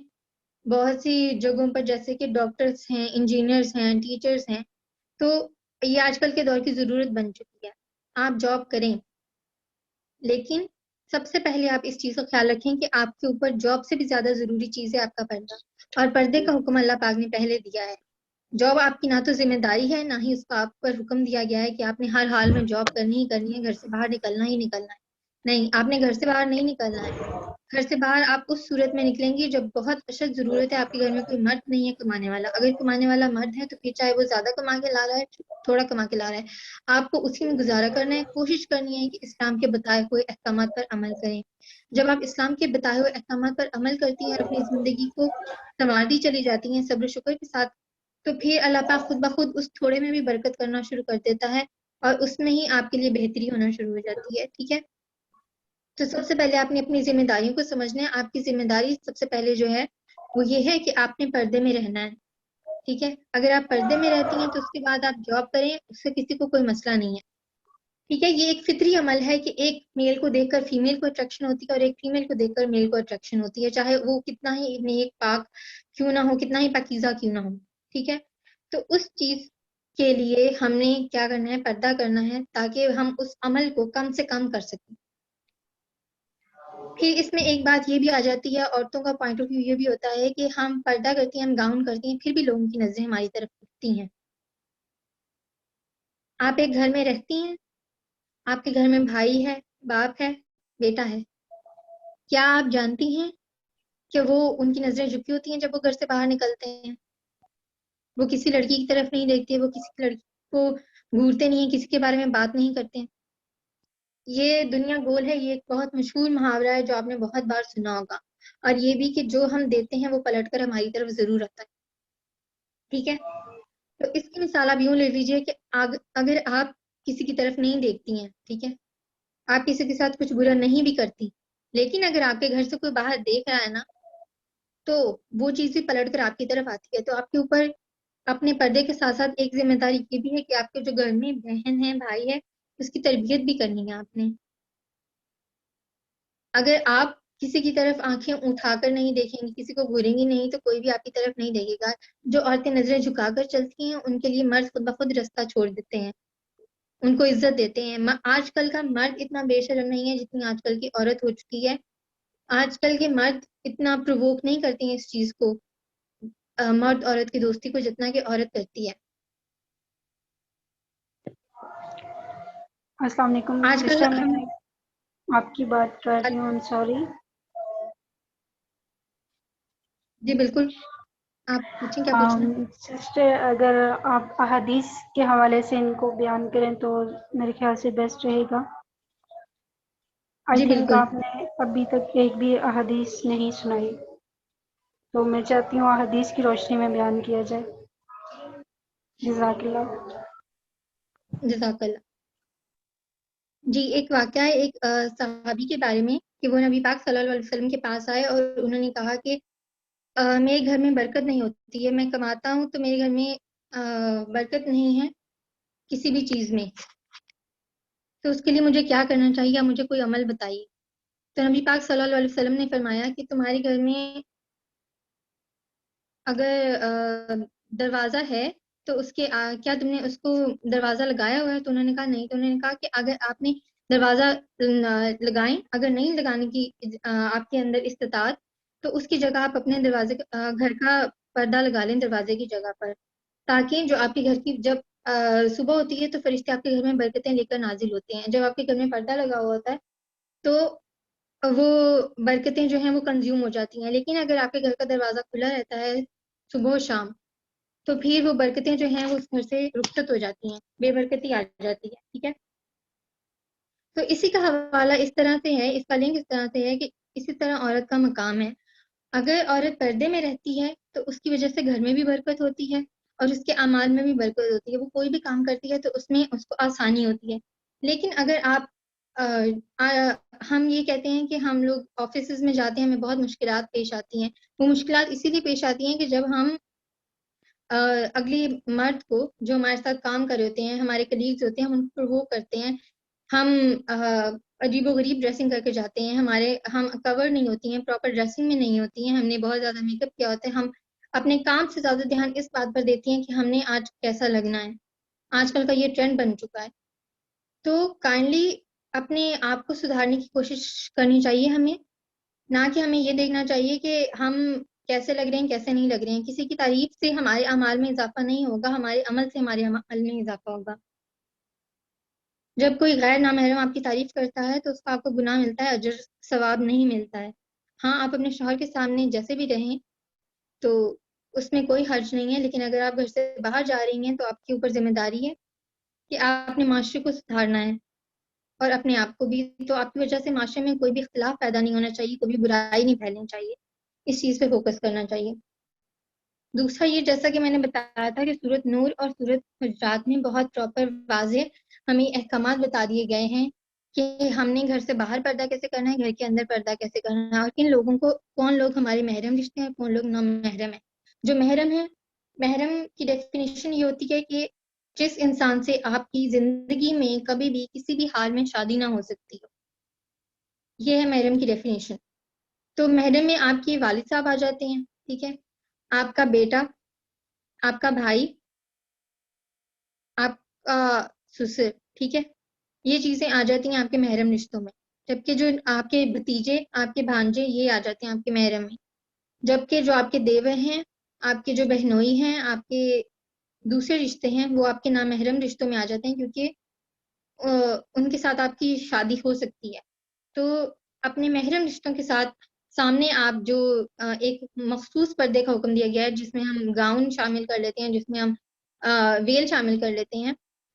بہت سی جگہوں پر، جیسے کہ ڈاکٹرز ہیں، انجینئرز ہیں، ٹیچرز ہیں، تو یہ آج کل کے دور کی ضرورت بن چکی ہے۔ آپ جاب کریں، لیکن سب سے پہلے آپ اس چیز کا خیال رکھیں کہ آپ کے اوپر جاب سے بھی زیادہ ضروری چیز ہے آپ کا پردہ، اور پردے کا حکم اللہ پاک نے پہلے دیا ہے۔ جاب آپ کی نہ تو ذمہ داری ہے، نہ ہی اس کا آپ پر حکم دیا گیا ہے کہ آپ نے ہر حال میں جاب کرنی ہی کرنی ہے، گھر سے باہر نکلنا ہی نکلنا ہے۔ نہیں، آپ نے گھر سے باہر نہیں نکلنا ہے۔ گھر سے باہر آپ اس صورت میں نکلیں گی جب بہت اشد ضرورت ہے، آپ کے گھر میں کوئی مرد نہیں ہے کمانے والا۔ اگر کمانے والا مرد ہے تو پھر چاہے وہ زیادہ کما کے لا رہا ہے، تھوڑا کما کے لا رہا ہے، آپ کو اسی میں گزارا کرنا ہے۔ کوشش کرنی ہے کہ اسلام کے بتائے ہوئے احکامات پر عمل کریں۔ جب آپ اسلام کے بتائے ہوئے احکامات پر عمل کرتی ہیں اور اپنی زندگی کو سنوارتی چلی جاتی ہیں صبر و شکر کے ساتھ، تو پھر اللہ پاک خود بخود اس تھوڑے میں بھی برکت کرنا شروع کر دیتا ہے، اور اس میں ہی آپ کے لیے بہتری ہونا شروع ہو جاتی ہے، ٹھیک ہے۔ تو سب سے پہلے آپ نے اپنی ذمہ داریوں کو سمجھنا ہے۔ آپ کی ذمہ داری سب سے پہلے جو ہے وہ یہ ہے کہ آپ نے پردے میں رہنا ہے، ٹھیک ہے۔ اگر آپ پردے میں رہتی ہیں تو اس کے بعد آپ جاب کریں، اس سے کسی کو کوئی مسئلہ نہیں ہے، ٹھیک ہے۔ یہ ایک فطری عمل ہے کہ ایک میل کو دیکھ کر فیمیل کو اٹریکشن ہوتی ہے، اور ایک فیمیل کو دیکھ کر میل کو اٹریکشن ہوتی ہے، چاہے وہ کتنا ہی نیک پاک کیوں نہ ہو، کتنا ہی پاکیزہ کیوں نہ ہو، ٹھیک ہے۔ تو اس چیز کے لیے ہم نے کیا کرنا ہے، پردہ کرنا ہے تاکہ ہم اس عمل کو کم سے کم کر سکیں۔ پھر اس میں ایک بات یہ بھی آ جاتی ہے، عورتوں کا پوائنٹ آف ویو یہ بھی ہوتا ہے کہ ہم پردہ کرتی ہیں، ہم گاؤن کرتی ہیں، پھر بھی لوگوں کی نظریں ہماری طرف اٹھتی ہیں۔ آپ ایک گھر میں رہتی ہیں، آپ کے گھر میں بھائی ہے، باپ ہے، بیٹا ہے، کیا آپ جانتی ہیں کہ وہ ان کی نظریں جھکی ہوتی ہیں جب وہ گھر سے باہر نکلتے ہیں؟ وہ کسی لڑکی کی طرف نہیں دیکھتے، وہ کسی لڑکی کو گھورتے نہیں ہیں، کسی کے بارے میں بات نہیں کرتے ہیں۔ یہ دنیا گول ہے، یہ ایک بہت مشہور محاورہ ہے جو آپ نے بہت بار سنا ہوگا، اور یہ بھی کہ جو ہم دیتے ہیں وہ پلٹ کر ہماری طرف ضرور آتا ہے، ٹھیک ہے۔ تو اس کی مثال آپ یوں لے لیجیے کہ اگر آپ کسی کی طرف نہیں دیکھتی ہیں، ٹھیک ہے، آپ کسی کے ساتھ کچھ برا نہیں بھی کرتی، لیکن اگر آپ کے گھر سے کوئی باہر دیکھ رہا ہے نا، تو وہ چیز بھی پلٹ کر آپ کی طرف آتی ہے۔ تو آپ کے اوپر اپنے پردے کے ساتھ ساتھ ایک ذمہ داری یہ بھی ہے کہ آپ کے جو گھر میں بہن ہے، بھائی ہے، اس کی تربیت بھی کرنی ہے آپ نے۔ اگر آپ کسی کی طرف آنکھیں اٹھا کر نہیں دیکھیں گی، کسی کو گھوریں گی نہیں، تو کوئی بھی آپ کی طرف نہیں دیکھے گا۔ جو عورتیں نظریں جھکا کر چلتی ہیں ان کے لیے مرد خود بخود رستہ چھوڑ دیتے ہیں، ان کو عزت دیتے ہیں۔ آج کل کا مرد اتنا بے شرم نہیں ہے جتنی آج کل کی عورت ہو چکی ہے۔ آج کل کے مرد اتنا پرووک نہیں کرتی ہیں اس چیز کو، مرد عورت کی دوستی کو، جتنا کہ عورت کرتی ہے۔ السلام علیکم آج کل سسٹر، میں آپ کی بات کر رہی ہوں، سوری۔ جی بالکل، آپ پوچھیں کیا پوچھنا ہے۔ سسٹر، اگر آپ احادیث کے حوالے سے ان کو بیان کریں تو میرے خیال سے بیسٹ رہے گا۔ آئی جی تھنک بالکل، آپ نے ابھی تک ایک بھی احادیث نہیں سنائی، تو میں چاہتی ہوں احادیث کی روشنی میں بیان کیا جائے۔ جزاک اللہ۔ جزاک اللہ۔ جی، ایک واقعہ ہے ایک صحابی کے بارے میں کہ وہ نبی پاک صلی اللہ علیہ وسلم کے پاس آئے اور انہوں نے کہا کہ میرے گھر میں برکت نہیں ہوتی ہے، میں کماتا ہوں تو میرے گھر میں برکت نہیں ہے کسی بھی چیز میں، تو اس کے لیے مجھے کیا کرنا چاہیے، یا مجھے کوئی عمل بتائیے۔ تو نبی پاک صلی اللہ علیہ وسلم نے فرمایا کہ تمہارے گھر میں اگر دروازہ ہے تو اس کے کیا تم نے اس کو دروازہ لگایا ہوا ہے؟ تو انہوں نے کہا نہیں. تو انہوں نے کہا کہ اگر آپ نے دروازہ لگائیں، اگر نہیں لگانے کی آپ کے اندر استطاعت، تو اس کی جگہ آپ اپنے دروازے گھر کا پردہ لگا لیں دروازے کی جگہ پر، تاکہ جو آپ کے گھر کی جب صبح ہوتی ہے تو فرشتے آپ کے گھر میں برکتیں لے کر نازل ہوتے ہیں. جب آپ کے گھر میں پردہ لگا ہوا ہوتا ہے تو وہ برکتیں جو ہیں وہ کنزیوم ہو جاتی ہیں. لیکن اگر آپ کے گھر کا دروازہ کھلا رہتا ہے صبح و شام، تو پھر وہ برکتیں جو ہیں وہ اس گھر سے رخصت ہو جاتی ہیں، بے برکتی آ جاتی ہے. ٹھیک ہے. تو اسی کا حوالہ اس طرح سے ہے، اس کا لنک اس طرح سے ہے کہ اسی طرح عورت کا مقام ہے. اگر عورت پردے میں رہتی ہے تو اس کی وجہ سے گھر میں بھی برکت ہوتی ہے اور اس کے اعمال میں بھی برکت ہوتی ہے. وہ کوئی بھی کام کرتی ہے تو اس میں اس کو آسانی ہوتی ہے. لیکن اگر آپ ہم یہ کہتے ہیں کہ ہم لوگ آفیسز میں جاتے ہیں، ہمیں بہت مشکلات پیش آتی ہیں. وہ مشکلات اسی لیے پیش آتی ہیں کہ جب ہم اگلی مرد کو جو ہمارے ساتھ کام کر رہے ہوتے ہیں، ہمارے کلیگز ہوتے ہیں، ہم ان کو وہ کرتے ہیں، ہم عجیب و غریب ڈریسنگ کر کے جاتے ہیں، ہم کور نہیں ہوتی ہیں، پراپر ڈریسنگ میں نہیں ہوتی ہیں، ہم نے بہت زیادہ میک اپ کیا ہوتا ہے، ہم اپنے کام سے زیادہ دھیان اس بات پر دیتی ہیں کہ ہم نے آج کیسا لگنا ہے. آج کل کا یہ ٹرینڈ بن چکا ہے. تو کائنڈلی اپنے آپ کو سدھارنے کی کوشش کرنی چاہیے ہمیں، نہ کہ ہمیں یہ دیکھنا چاہیے کہ ہم کیسے لگ رہے ہیں کیسے نہیں لگ رہے ہیں. کسی کی تعریف سے ہمارے اعمال میں اضافہ نہیں ہوگا، ہمارے عمل سے ہمارے عمل میں اضافہ ہوگا. جب کوئی غیر نامحرم آپ کی تعریف کرتا ہے تو اس کا آپ کو گناہ ملتا ہے، اجر ثواب نہیں ملتا ہے. ہاں، آپ اپنے شوہر کے سامنے جیسے بھی رہیں تو اس میں کوئی حرج نہیں ہے، لیکن اگر آپ گھر سے باہر جا رہی ہیں تو آپ کے اوپر ذمہ داری ہے کہ آپ اپنے معاشرے کو سدھارنا ہے اور اپنے آپ کو بھی. تو آپ کی وجہ سے معاشرے میں کوئی بھی اختلاف پیدا نہیں ہونا چاہیے، کوئی بھی برائی نہیں پھیلنی چاہیے. اس چیز پہ فوکس کرنا چاہیے. دوسرا یہ، جیسا کہ میں نے بتایا تھا کہ سورۃ نور اور سورۃ حجرات میں بہت پراپر واضح ہمیں احکامات بتا دیے گئے ہیں کہ ہم نے گھر سے باہر پردہ کیسے کرنا ہے، گھر کے اندر پردہ کیسے کرنا ہے، اور کن لوگوں کو، کون لوگ ہمارے محرم رشتے ہیں، کون لوگ نامحرم ہیں. جو محرم ہے، محرم کی ڈیفینیشن یہ ہوتی ہے کہ جس انسان سے آپ کی زندگی میں کبھی بھی کسی بھی حال میں شادی نہ ہو سکتی ہو، یہ ہے محرم کی ڈیفینیشن. تو محرم میں آپ کے والد صاحب آ جاتے ہیں. ٹھیک ہے. آپ کا بیٹا، آپ کا بھائی، آپ کا سسر. ٹھیک ہے. یہ چیزیں آ جاتی ہیں آپ کے محرم رشتوں میں. جبکہ جو آپ کے بھتیجے، آپ کے بھانجے، یہ آ جاتے ہیں آپ کے محرم میں. جبکہ جو آپ کے دیور ہیں، آپ کے جو بہنوئی ہیں، آپ کے دوسرے رشتے ہیں، وہ آپ کے نامحرم رشتوں میں آ جاتے ہیں، کیونکہ ان کے ساتھ آپ کی شادی ہو سکتی ہے. تو اپنے محرم رشتوں کے ساتھ سامنے آپ جو ایک مخصوص پردے کا حکم دیا گیا ہے، جس میں ہم گاؤن شامل کر لیتے ہیں، جس میں ہم ویل شامل کر لیتے ہیں،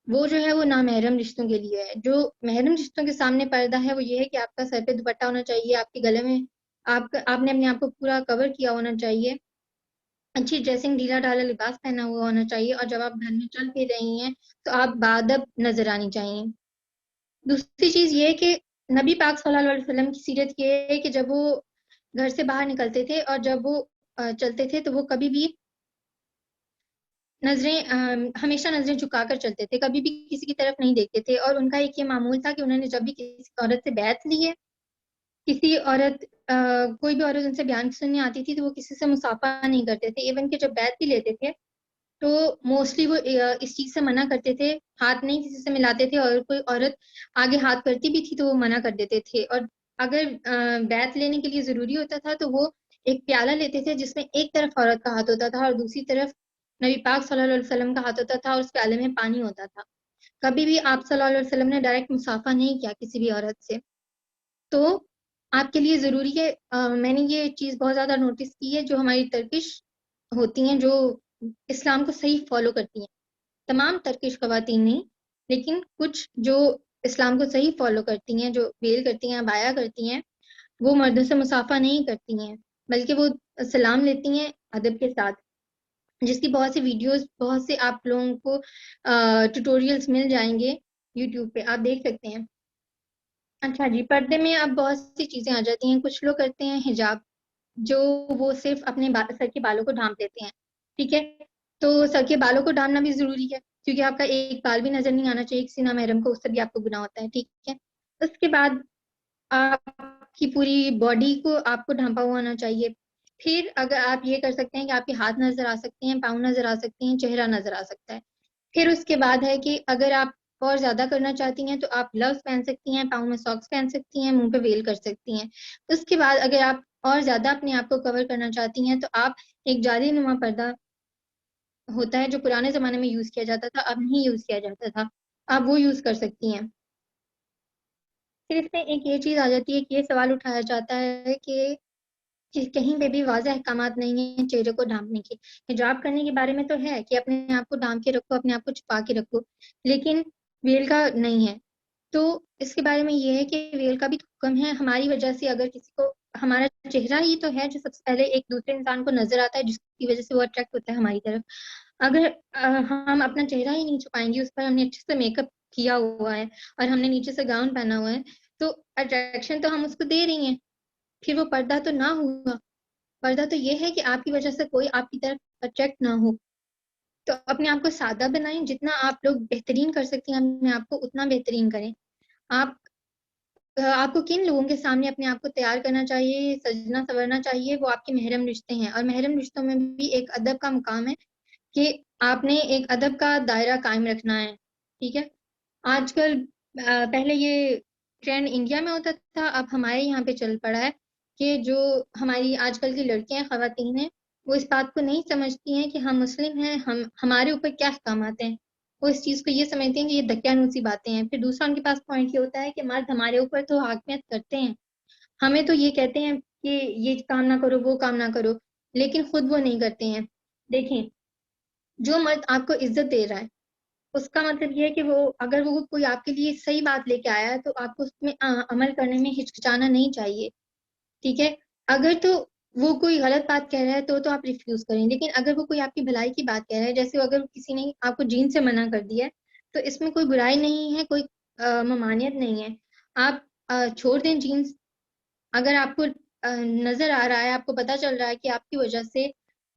وہ جو ہے وہ نامحرم رشتوں کے لیے ہے. جو محرم رشتوں کے سامنے پردہ ہے وہ یہ ہے کہ آپ کا سر پہ دوپٹہ ہونا چاہیے، آپ کے گلے میں آپ نے اپنے آپ کو پورا کور کیا ہونا چاہیے، اچھی ڈریسنگ، ڈھیلا ڈھالا لباس پہنا ہوا ہونا چاہیے، اور جب آپ گھر میں چل پھر رہی ہیں تو آپ بادب نظر آنی چاہیے. دوسری چیز یہ کہ نبی پاک صلی اللہ علیہ وسلم کی سیرت یہ ہے کہ جب وہ گھر سے باہر نکلتے تھے اور جب وہ چلتے تھے تو وہ کبھی بھی ہمیشہ نظریں جھکا کر چلتے تھے، کبھی بھی کسی کی طرف نہیں دیکھتے تھے. اور ان کا ایک یہ معمول تھا کہ انہوں نے جب بھی کسی عورت سے بیعت لی ہے، کسی عورت کوئی بھی عورت ان سے بیان سننے آتی تھی تو وہ کسی سے مصافحہ نہیں کرتے تھے. ایون کہ جب بیعت بھی لیتے تھے تو موسٹلی وہ اس چیز سے منع کرتے تھے، ہاتھ نہیں کسی سے ملاتے تھے، اور کوئی عورت آگے ہاتھ کرتی بھی تھی تو وہ منع کر دیتے تھے. اور اگر بیعت لینے کے لیے ضروری ہوتا تھا تو وہ ایک پیالہ لیتے تھے جس میں ایک طرف عورت کا ہاتھ ہوتا تھا اور دوسری طرف نبی پاک صلی اللہ علیہ وسلم کا ہاتھ ہوتا تھا، اور اس پیالے میں پانی ہوتا تھا. کبھی بھی آپ صلی اللہ علیہ وسلم نے ڈائریکٹ مصافحہ نہیں کیا کسی بھی عورت سے. تو آپ کے لیے ضروری ہے، میں نے یہ چیز بہت زیادہ نوٹس کی ہے، جو ہماری ترکش ہوتی ہیں جو اسلام کو صحیح فالو کرتی ہیں، تمام ترکش خواتین نہیں، لیکن کچھ جو اسلام کو صحیح فالو کرتی ہیں، جو ویل کرتی ہیں، عبایا کرتی ہیں، وہ مردوں سے مصافحہ نہیں کرتی ہیں، بلکہ وہ سلام لیتی ہیں ادب کے ساتھ، جس کی بہت سی ویڈیوز، بہت سے آپ لوگوں کو ٹیوٹوریلز مل جائیں گے یوٹیوب پہ، آپ دیکھ سکتے ہیں. اچھا جی، پردے میں اب بہت سی چیزیں آ جاتی ہیں. کچھ لوگ کرتے ہیں حجاب، جو وہ صرف اپنے سر کے بالوں کو ڈھانپ دیتے ہیں. ٹھیک ہے. تو سر کے بالوں کو ڈھانپنا بھی ضروری ہے، کیونکہ آپ کا ایک بال بھی نظر نہیں آنا چاہیے کسی نامحرم کو، اس سے بھی آپ کو گناہ ہوتا ہے. ٹھیک ہے. اس کے بعد آپ کی پوری باڈی کو آپ کو ڈھانپا ہوا ہونا چاہیے. پھر اگر آپ یہ کر سکتے ہیں کہ آپ کے ہاتھ نظر آ سکتے ہیں، پاؤں نظر آ سکتے ہیں، چہرہ نظر آ سکتا ہے. پھر اس کے بعد ہے کہ اگر آپ اور زیادہ کرنا چاہتی ہیں تو آپ گلوز پہن سکتی ہیں، پاؤں میں ساکس پہن سکتی ہیں، منہ پہ ویل کر سکتی ہیں. اس کے بعد اگر آپ اور زیادہ اپنے آپ کو کور کرنا چاہتی ہیں تو آپ ایک جادی نما پردہ ہوتا ہے جو پرانے زمانے میں یوز کیا جاتا تھا، اب نہیں یوز کیا جاتا تھا، آپ وہ یوز کر سکتی ہیں. پھر اس میں ایک یہ چیز آ جاتی ہے کہ یہ سوال اٹھایا جاتا ہے کہ کہیں پہ بھی واضح احکامات نہیں ہیں چہرے کو ڈھانپنے کے. حجاب کرنے کے بارے میں تو ہے کہ اپنے آپ کو ڈھانپ کے رکھو، اپنے آپ کو چھپا کے رکھو، لیکن ویل کا نہیں ہے. تو اس کے بارے میں یہ ہے کہ ویل کا بھی حکم ہے ہماری وجہ سے. اگر کسی کو ہمارا چہرہ ہی تو ہے جو سب سے پہلے ایک دوسرے انسان کو نظر آتا ہے، جس کی وجہ سے وہ اٹریکٹ ہوتا ہے ہماری طرف. اگر ہم اپنا چہرہ ہی نہیں چھپائیں گے، اس پر ہم نے اچھے سے میک اپ کیا ہوا ہے اور ہم نے نیچے سے گاؤن پہنا ہوا ہے، تو اٹریکشن تو ہم اس کو دے رہی ہیں. پھر وہ پردہ تو نہ ہوگا. پردہ تو یہ ہے کہ آپ کی وجہ سے کوئی آپ کی طرف اٹریکٹ نہ ہو. تو اپنے آپ کو سادہ بنائیں، جتنا آپ لوگ بہترین کر سکتے ہیں اپنے آپ کو اتنا بہترین کریں. آپ کو کن لوگوں کے سامنے اپنے آپ کو تیار کرنا چاہیے، سجنا سنورنا چاہیے، وہ آپ کے محرم رشتے ہیں. اور محرم رشتوں میں بھی ایک ادب کا مقام ہے کہ آپ نے ایک ادب کا دائرہ قائم رکھنا ہے. ٹھیک ہے. آج کل پہلے یہ ٹرینڈ انڈیا میں ہوتا تھا، اب ہمارے یہاں پہ چل پڑا ہے کہ جو ہماری آج کل کی لڑکیاں خواتین ہیں وہ اس بات کو نہیں سمجھتی ہیں کہ ہم مسلم ہیں، ہمارے اوپر کیا احکامات ہیں. وہ اس چیز کو یہ سمجھتے ہیں کہ یہ دقیانوسی باتیں ہیں. پھر دوسرا ان کے پاس پوائنٹ یہ ہوتا ہے کہ مرد ہمارے اوپر تو حاکمیت کرتے ہیں، ہمیں تو یہ کہتے ہیں کہ یہ کام نہ کرو، وہ کام نہ کرو، لیکن خود وہ نہیں کرتے ہیں. دیکھیں، جو مرد آپ کو عزت دے رہا ہے اس کا مطلب یہ ہے کہ وہ اگر وہ کوئی آپ کے لیے صحیح بات لے کے آیا ہے تو آپ کو اس میں عمل کرنے میں ہچکچانا نہیں چاہیے. ٹھیک ہے. اگر تو وہ کوئی غلط بات کہہ رہا ہے تو آپ ریفیوز کریں، لیکن اگر وہ کوئی آپ کی بھلائی کی بات کہہ رہا ہے، جیسے اگر کسی نے آپ کو جین سے منع کر دیا ہے تو اس میں کوئی برائی نہیں ہے، کوئی ممانعت نہیں ہے. آپ چھوڑ دیں جینس. اگر آپ کو نظر آ رہا ہے، آپ کو پتہ چل رہا ہے کہ آپ کی وجہ سے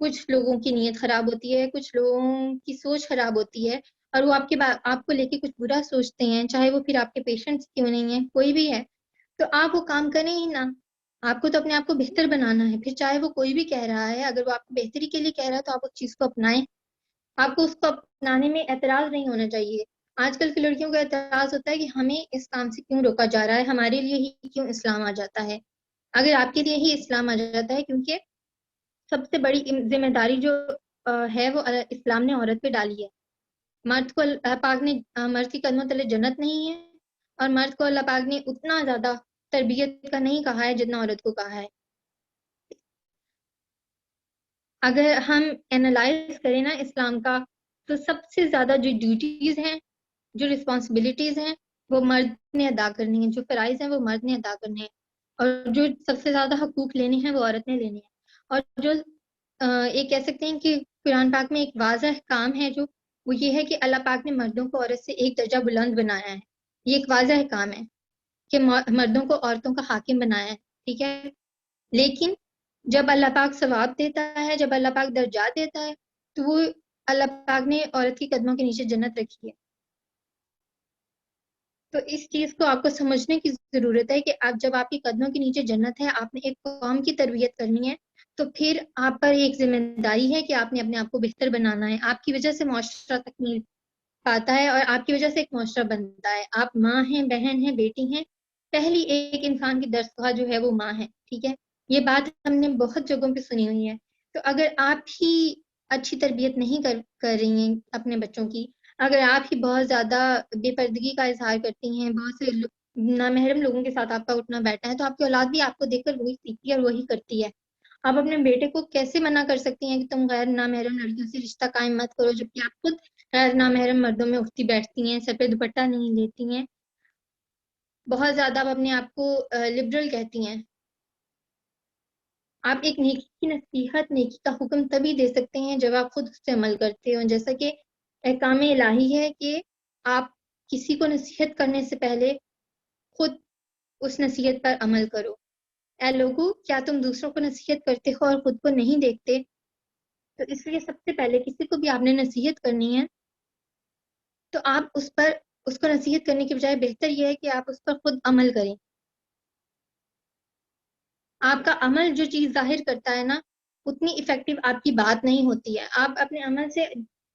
کچھ لوگوں کی نیت خراب ہوتی ہے، کچھ لوگوں کی سوچ خراب ہوتی ہے اور وہ آپ کو لے کے کچھ برا سوچتے ہیں، چاہے وہ پھر آپ کے پیشنٹس کیوں نہیں ہیں، کوئی بھی ہے، تو آپ وہ کام کریں ہی نہ. آپ کو تو اپنے آپ کو بہتر بنانا ہے. پھر چاہے وہ کوئی بھی کہہ رہا ہے، اگر وہ آپ کو بہتری کے لیے کہہ رہا ہے تو آپ اس چیز کو اپنائیں. آپ کو اس کو اپنانے میں اعتراض نہیں ہونا چاہیے. آج کل کی لڑکیوں کا اعتراض ہوتا ہے کہ ہمیں اس کام سے کیوں روکا جا رہا ہے، ہمارے لیے ہی کیوں اسلام آ جاتا ہے. اگر آپ کے لیے ہی اسلام آ جاتا ہے، کیونکہ سب سے بڑی ذمہ داری جو ہے وہ اسلام نے عورت پہ ڈالی ہے. مرد کو اللہ پاک نے مرد کی قدموں تلے جنت نہیں ہے، اور مرد کو اللہ پاک نے اتنا زیادہ تربیت کا نہیں کہا ہے جتنا عورت کو کہا ہے. اگر ہم اینالائز کریں نا اسلام کا، تو سب سے زیادہ جو ڈیوٹیز ہیں، جو رسپانسبلٹیز ہیں، وہ مرد نے ادا کرنی ہیں. جو فرائض ہیں وہ مرد نے ادا کرنے ہیں، اور جو سب سے زیادہ حقوق لینے ہیں وہ عورت نے لینے ہیں. اور جو یہ کہہ سکتے ہیں کہ قرآن پاک میں ایک واضح کام ہے جو وہ یہ ہے کہ اللہ پاک نے مردوں کو عورت سے ایک درجہ بلند بنایا ہے. یہ ایک واضح کام ہے کہ مردوں کو عورتوں کا حاکم بنایا ہے. ٹھیک ہے. لیکن جب اللہ پاک ثواب دیتا ہے، جب اللہ پاک درجات دیتا ہے، تو وہ اللہ پاک نے عورت کی قدموں کے نیچے جنت رکھی ہے. تو اس چیز کو آپ کو سمجھنے کی ضرورت ہے کہ جب آپ کی قدموں کے نیچے جنت ہے، آپ نے ایک قوم کی تربیت کرنی ہے، تو پھر آپ پر ایک ذمہ داری ہے کہ آپ نے اپنے آپ کو بہتر بنانا ہے. آپ کی وجہ سے معاشرہ تکمیل پاتا ہے اور آپ کی وجہ سے ایک معاشرہ بنتا ہے. آپ ماں ہیں، بہن ہیں، بیٹی ہیں. پہلی ایک انسان کی درسگاہ جو ہے وہ ماں ہے. ٹھیک ہے. یہ بات ہم نے بہت جگہوں پہ سنی ہوئی ہے. تو اگر آپ ہی اچھی تربیت نہیں کر رہی ہیں اپنے بچوں کی، اگر آپ ہی بہت زیادہ بے پردگی کا اظہار کرتی ہیں، بہت سے نامحرم لوگوں کے ساتھ آپ کا اٹھنا بیٹھنا ہے، تو آپ کی اولاد بھی آپ کو دیکھ کر وہی سیکھتی ہے اور وہی کرتی ہے. آپ اپنے بیٹے کو کیسے منع کر سکتی ہیں کہ تم غیر نامحرم لڑکیوں سے رشتہ قائم مت کرو، جبکہ آپ خود غیر نامحرم مردوں میں اٹھتی بیٹھتی ہیں، سر پہ دوپٹہ نہیں لیتی ہیں، بہت زیادہ آپ اپنے آپ کو لبرل کہتی ہیں. آپ ایک نیکی کی نصیحت، نیکی کا حکم تبھی دے سکتے ہیں جب آپ خود اس سے عمل کرتے ہو. جیسا کہ احکام الہی ہے کہ آپ کسی کو نصیحت کرنے سے پہلے خود اس نصیحت پر عمل کرو. اے لوگو، کیا تم دوسروں کو نصیحت کرتے ہو اور خود کو نہیں دیکھتے؟ تو اس لیے سب سے پہلے کسی کو بھی آپ نے نصیحت کرنی ہے تو آپ اس کو نصیحت کرنے کی بجائے بہتر یہ ہے کہ آپ اس پر خود عمل کریں. آپ کا عمل جو چیز ظاہر کرتا ہے نا، اتنی افیکٹو آپ کی بات نہیں ہوتی ہے. آپ اپنے عمل سے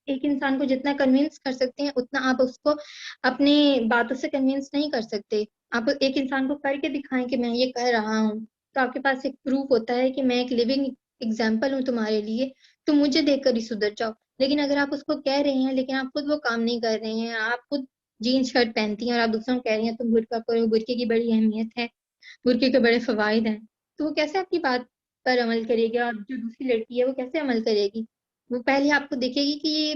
ایک انسان کو جتنا کنوینس کر سکتے ہیں اتنا آپ اس کو اپنی باتوں سے کنوینس نہیں کر سکتے. آپ ایک انسان کو کر کے دکھائیں کہ میں یہ کر رہا ہوں تو آپ کے پاس ایک پروف ہوتا ہے کہ میں ایک لیونگ ایگزامپل ہوں تمہارے لیے, تو مجھے دیکھ کر ہی سدھر جاؤ. لیکن اگر آپ اس کو کہہ رہے ہیں لیکن آپ خود وہ کام نہیں کر رہے ہیں, آپ خود جینس شرٹ پہنتی ہیں اور آپ دوسروں کو کہہ رہی ہیں تم برقع کرو, برقعے کی بڑی اہمیت ہے, برقعے کے بڑے فوائد ہیں, تو وہ کیسے آپ کی بات پر عمل کرے گی؟ اور جو دوسری لڑکی ہے وہ کیسے عمل کرے گی؟ وہ پہلے آپ کو دیکھے گی کہ یہ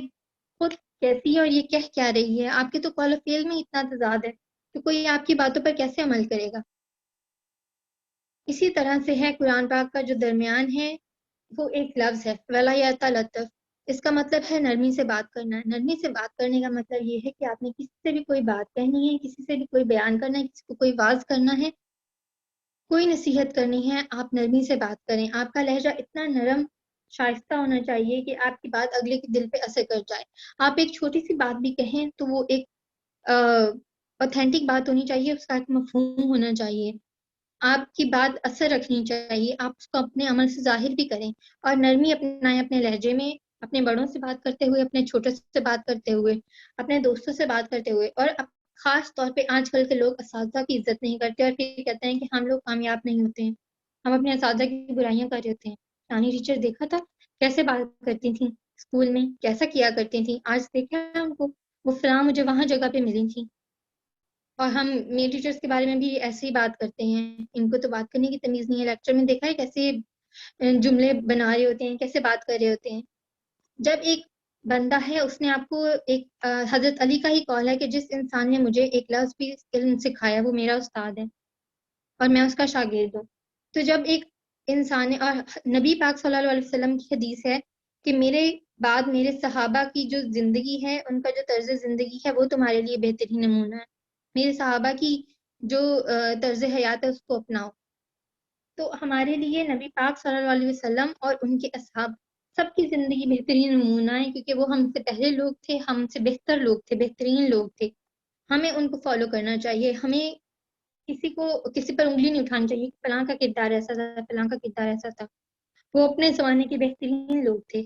خود کیسی ہے اور یہ کہہ کیا رہی ہے. آپ کے تو قول و فعل میں اتنا تضاد ہے تو کوئی آپ کی باتوں پر کیسے عمل کرے گا؟ اسی طرح سے ہے قرآن پاک کا جو درمیان ہے وہ ایک لفظ ہے ولا یتلطف. اس کا مطلب ہے نرمی سے بات کرنا. نرمی سے بات کرنے کا مطلب یہ ہے کہ آپ نے کسی سے بھی کوئی بات کہنی ہے, کسی سے بھی کوئی بیان کرنا ہے, کسی کو کوئی واز کرنا ہے, کوئی نصیحت کرنی ہے, آپ نرمی سے بات کریں. آپ کا لہجہ اتنا نرم شائستہ ہونا چاہیے کہ آپ کی بات اگلے کے دل پہ اثر کر جائے. آپ ایک چھوٹی سی بات بھی کہیں تو وہ ایک اوتھینٹک بات ہونی چاہیے, اس کا ایک مفہوم ہونا چاہیے. آپ کی بات اثر رکھنی چاہیے, آپ اس کو اپنے عمل سے ظاہر بھی کریں اور نرمی اپنائیں اپنے لہجے میں, اپنے بڑوں سے بات کرتے ہوئے, اپنے چھوٹوں سے بات کرتے ہوئے, اپنے دوستوں سے بات کرتے ہوئے. اور خاص طور پہ آج کل کے لوگ اساتذہ کی عزت نہیں کرتے اور پھر کہتے ہیں کہ ہم لوگ کامیاب نہیں ہوتے ہیں, ہم اپنے اساتذہ کی برائیاں کر رہے ہوتے ہیں. شانی ٹیچر دیکھا تھا کیسے بات کرتی تھیں اسکول میں, کیسا کیا کرتی تھیں. آج دیکھا ان کو, وہ فلاں مجھے وہاں جگہ پہ ملی تھیں. اور ہم میل ٹیچرس کے بارے میں بھی ایسے ہی بات کرتے ہیں, ان کو تو بات کرنے کی تمیز نہیں ہے. لیکچر میں دیکھا ہے کیسے جملے بنا رہے ہوتے ہیں, کیسے بات کر رہے ہوتے ہیں. جب ایک بندہ ہے, اس نے آپ کو ایک حضرت علی کا ہی قول ہے کہ جس انسان نے مجھے ایک لفظ بھی علم سکھایا وہ میرا استاد ہے اور میں اس کا شاگرد ہوں. تو جب ایک انسان اور نبی پاک صلی اللہ علیہ وسلم کی حدیث ہے کہ میرے بعد میرے صحابہ کی جو زندگی ہے, ان کا جو طرز زندگی ہے وہ تمہارے لیے بہترین نمونہ ہے. میرے صحابہ کی جو طرز حیات ہے اس کو اپناؤ. تو ہمارے لیے نبی پاک صلی اللہ علیہ وسلم اور ان کے اصحاب سب کی زندگی بہترین نمونہ ہے, کیونکہ وہ ہم سے پہلے لوگ تھے, ہم سے بہتر لوگ تھے, بہترین لوگ تھے. ہمیں ان کو فالو کرنا چاہیے. ہمیں کسی پر انگلی نہیں اٹھانی چاہیے کہ فلاں کا کردار ایسا تھا, فلاں کا کردار ایسا تھا. وہ اپنے زمانے کے بہترین لوگ تھے.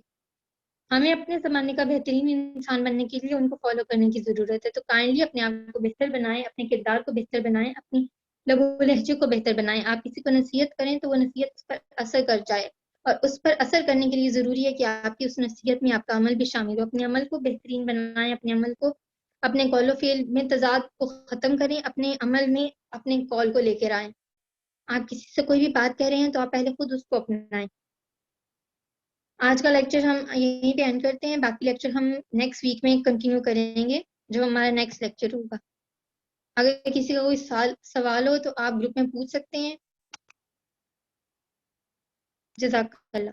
ہمیں اپنے زمانے کا بہترین انسان بننے کے لیے ان کو فالو کرنے کی ضرورت ہے. تو کائنڈلی اپنے آپ کو بہتر بنائیں, اپنے کردار کو بہتر بنائیں, اپنی لب و لہجے کو بہتر بنائیں. آپ کسی کو نصیحت کریں تو وہ نصیحت اس پر اثر کر جائے, اور اس پر اثر کرنے کے لیے ضروری ہے کہ آپ کی اس نصیحت میں آپ کا عمل بھی شامل ہو. اپنے عمل کو بہترین بنائیں, اپنے عمل کو, اپنے قول و فعل میں تضاد کو ختم کریں, اپنے عمل میں اپنے قول کو لے کر آئیں. آپ کسی سے کوئی بھی بات کہہ رہے ہیں تو آپ پہلے خود اس کو اپنائیں. آج کا لیکچر ہم یہیں پہ اینڈ کرتے ہیں. باقی لیکچر ہم نیکسٹ ویک میں کنٹینیو کریں گے جو ہمارا نیکسٹ لیکچر ہوگا. اگر کسی کا کوئی سوال ہو تو آپ گروپ میں پوچھ سکتے ہیں. جزاک اللہ.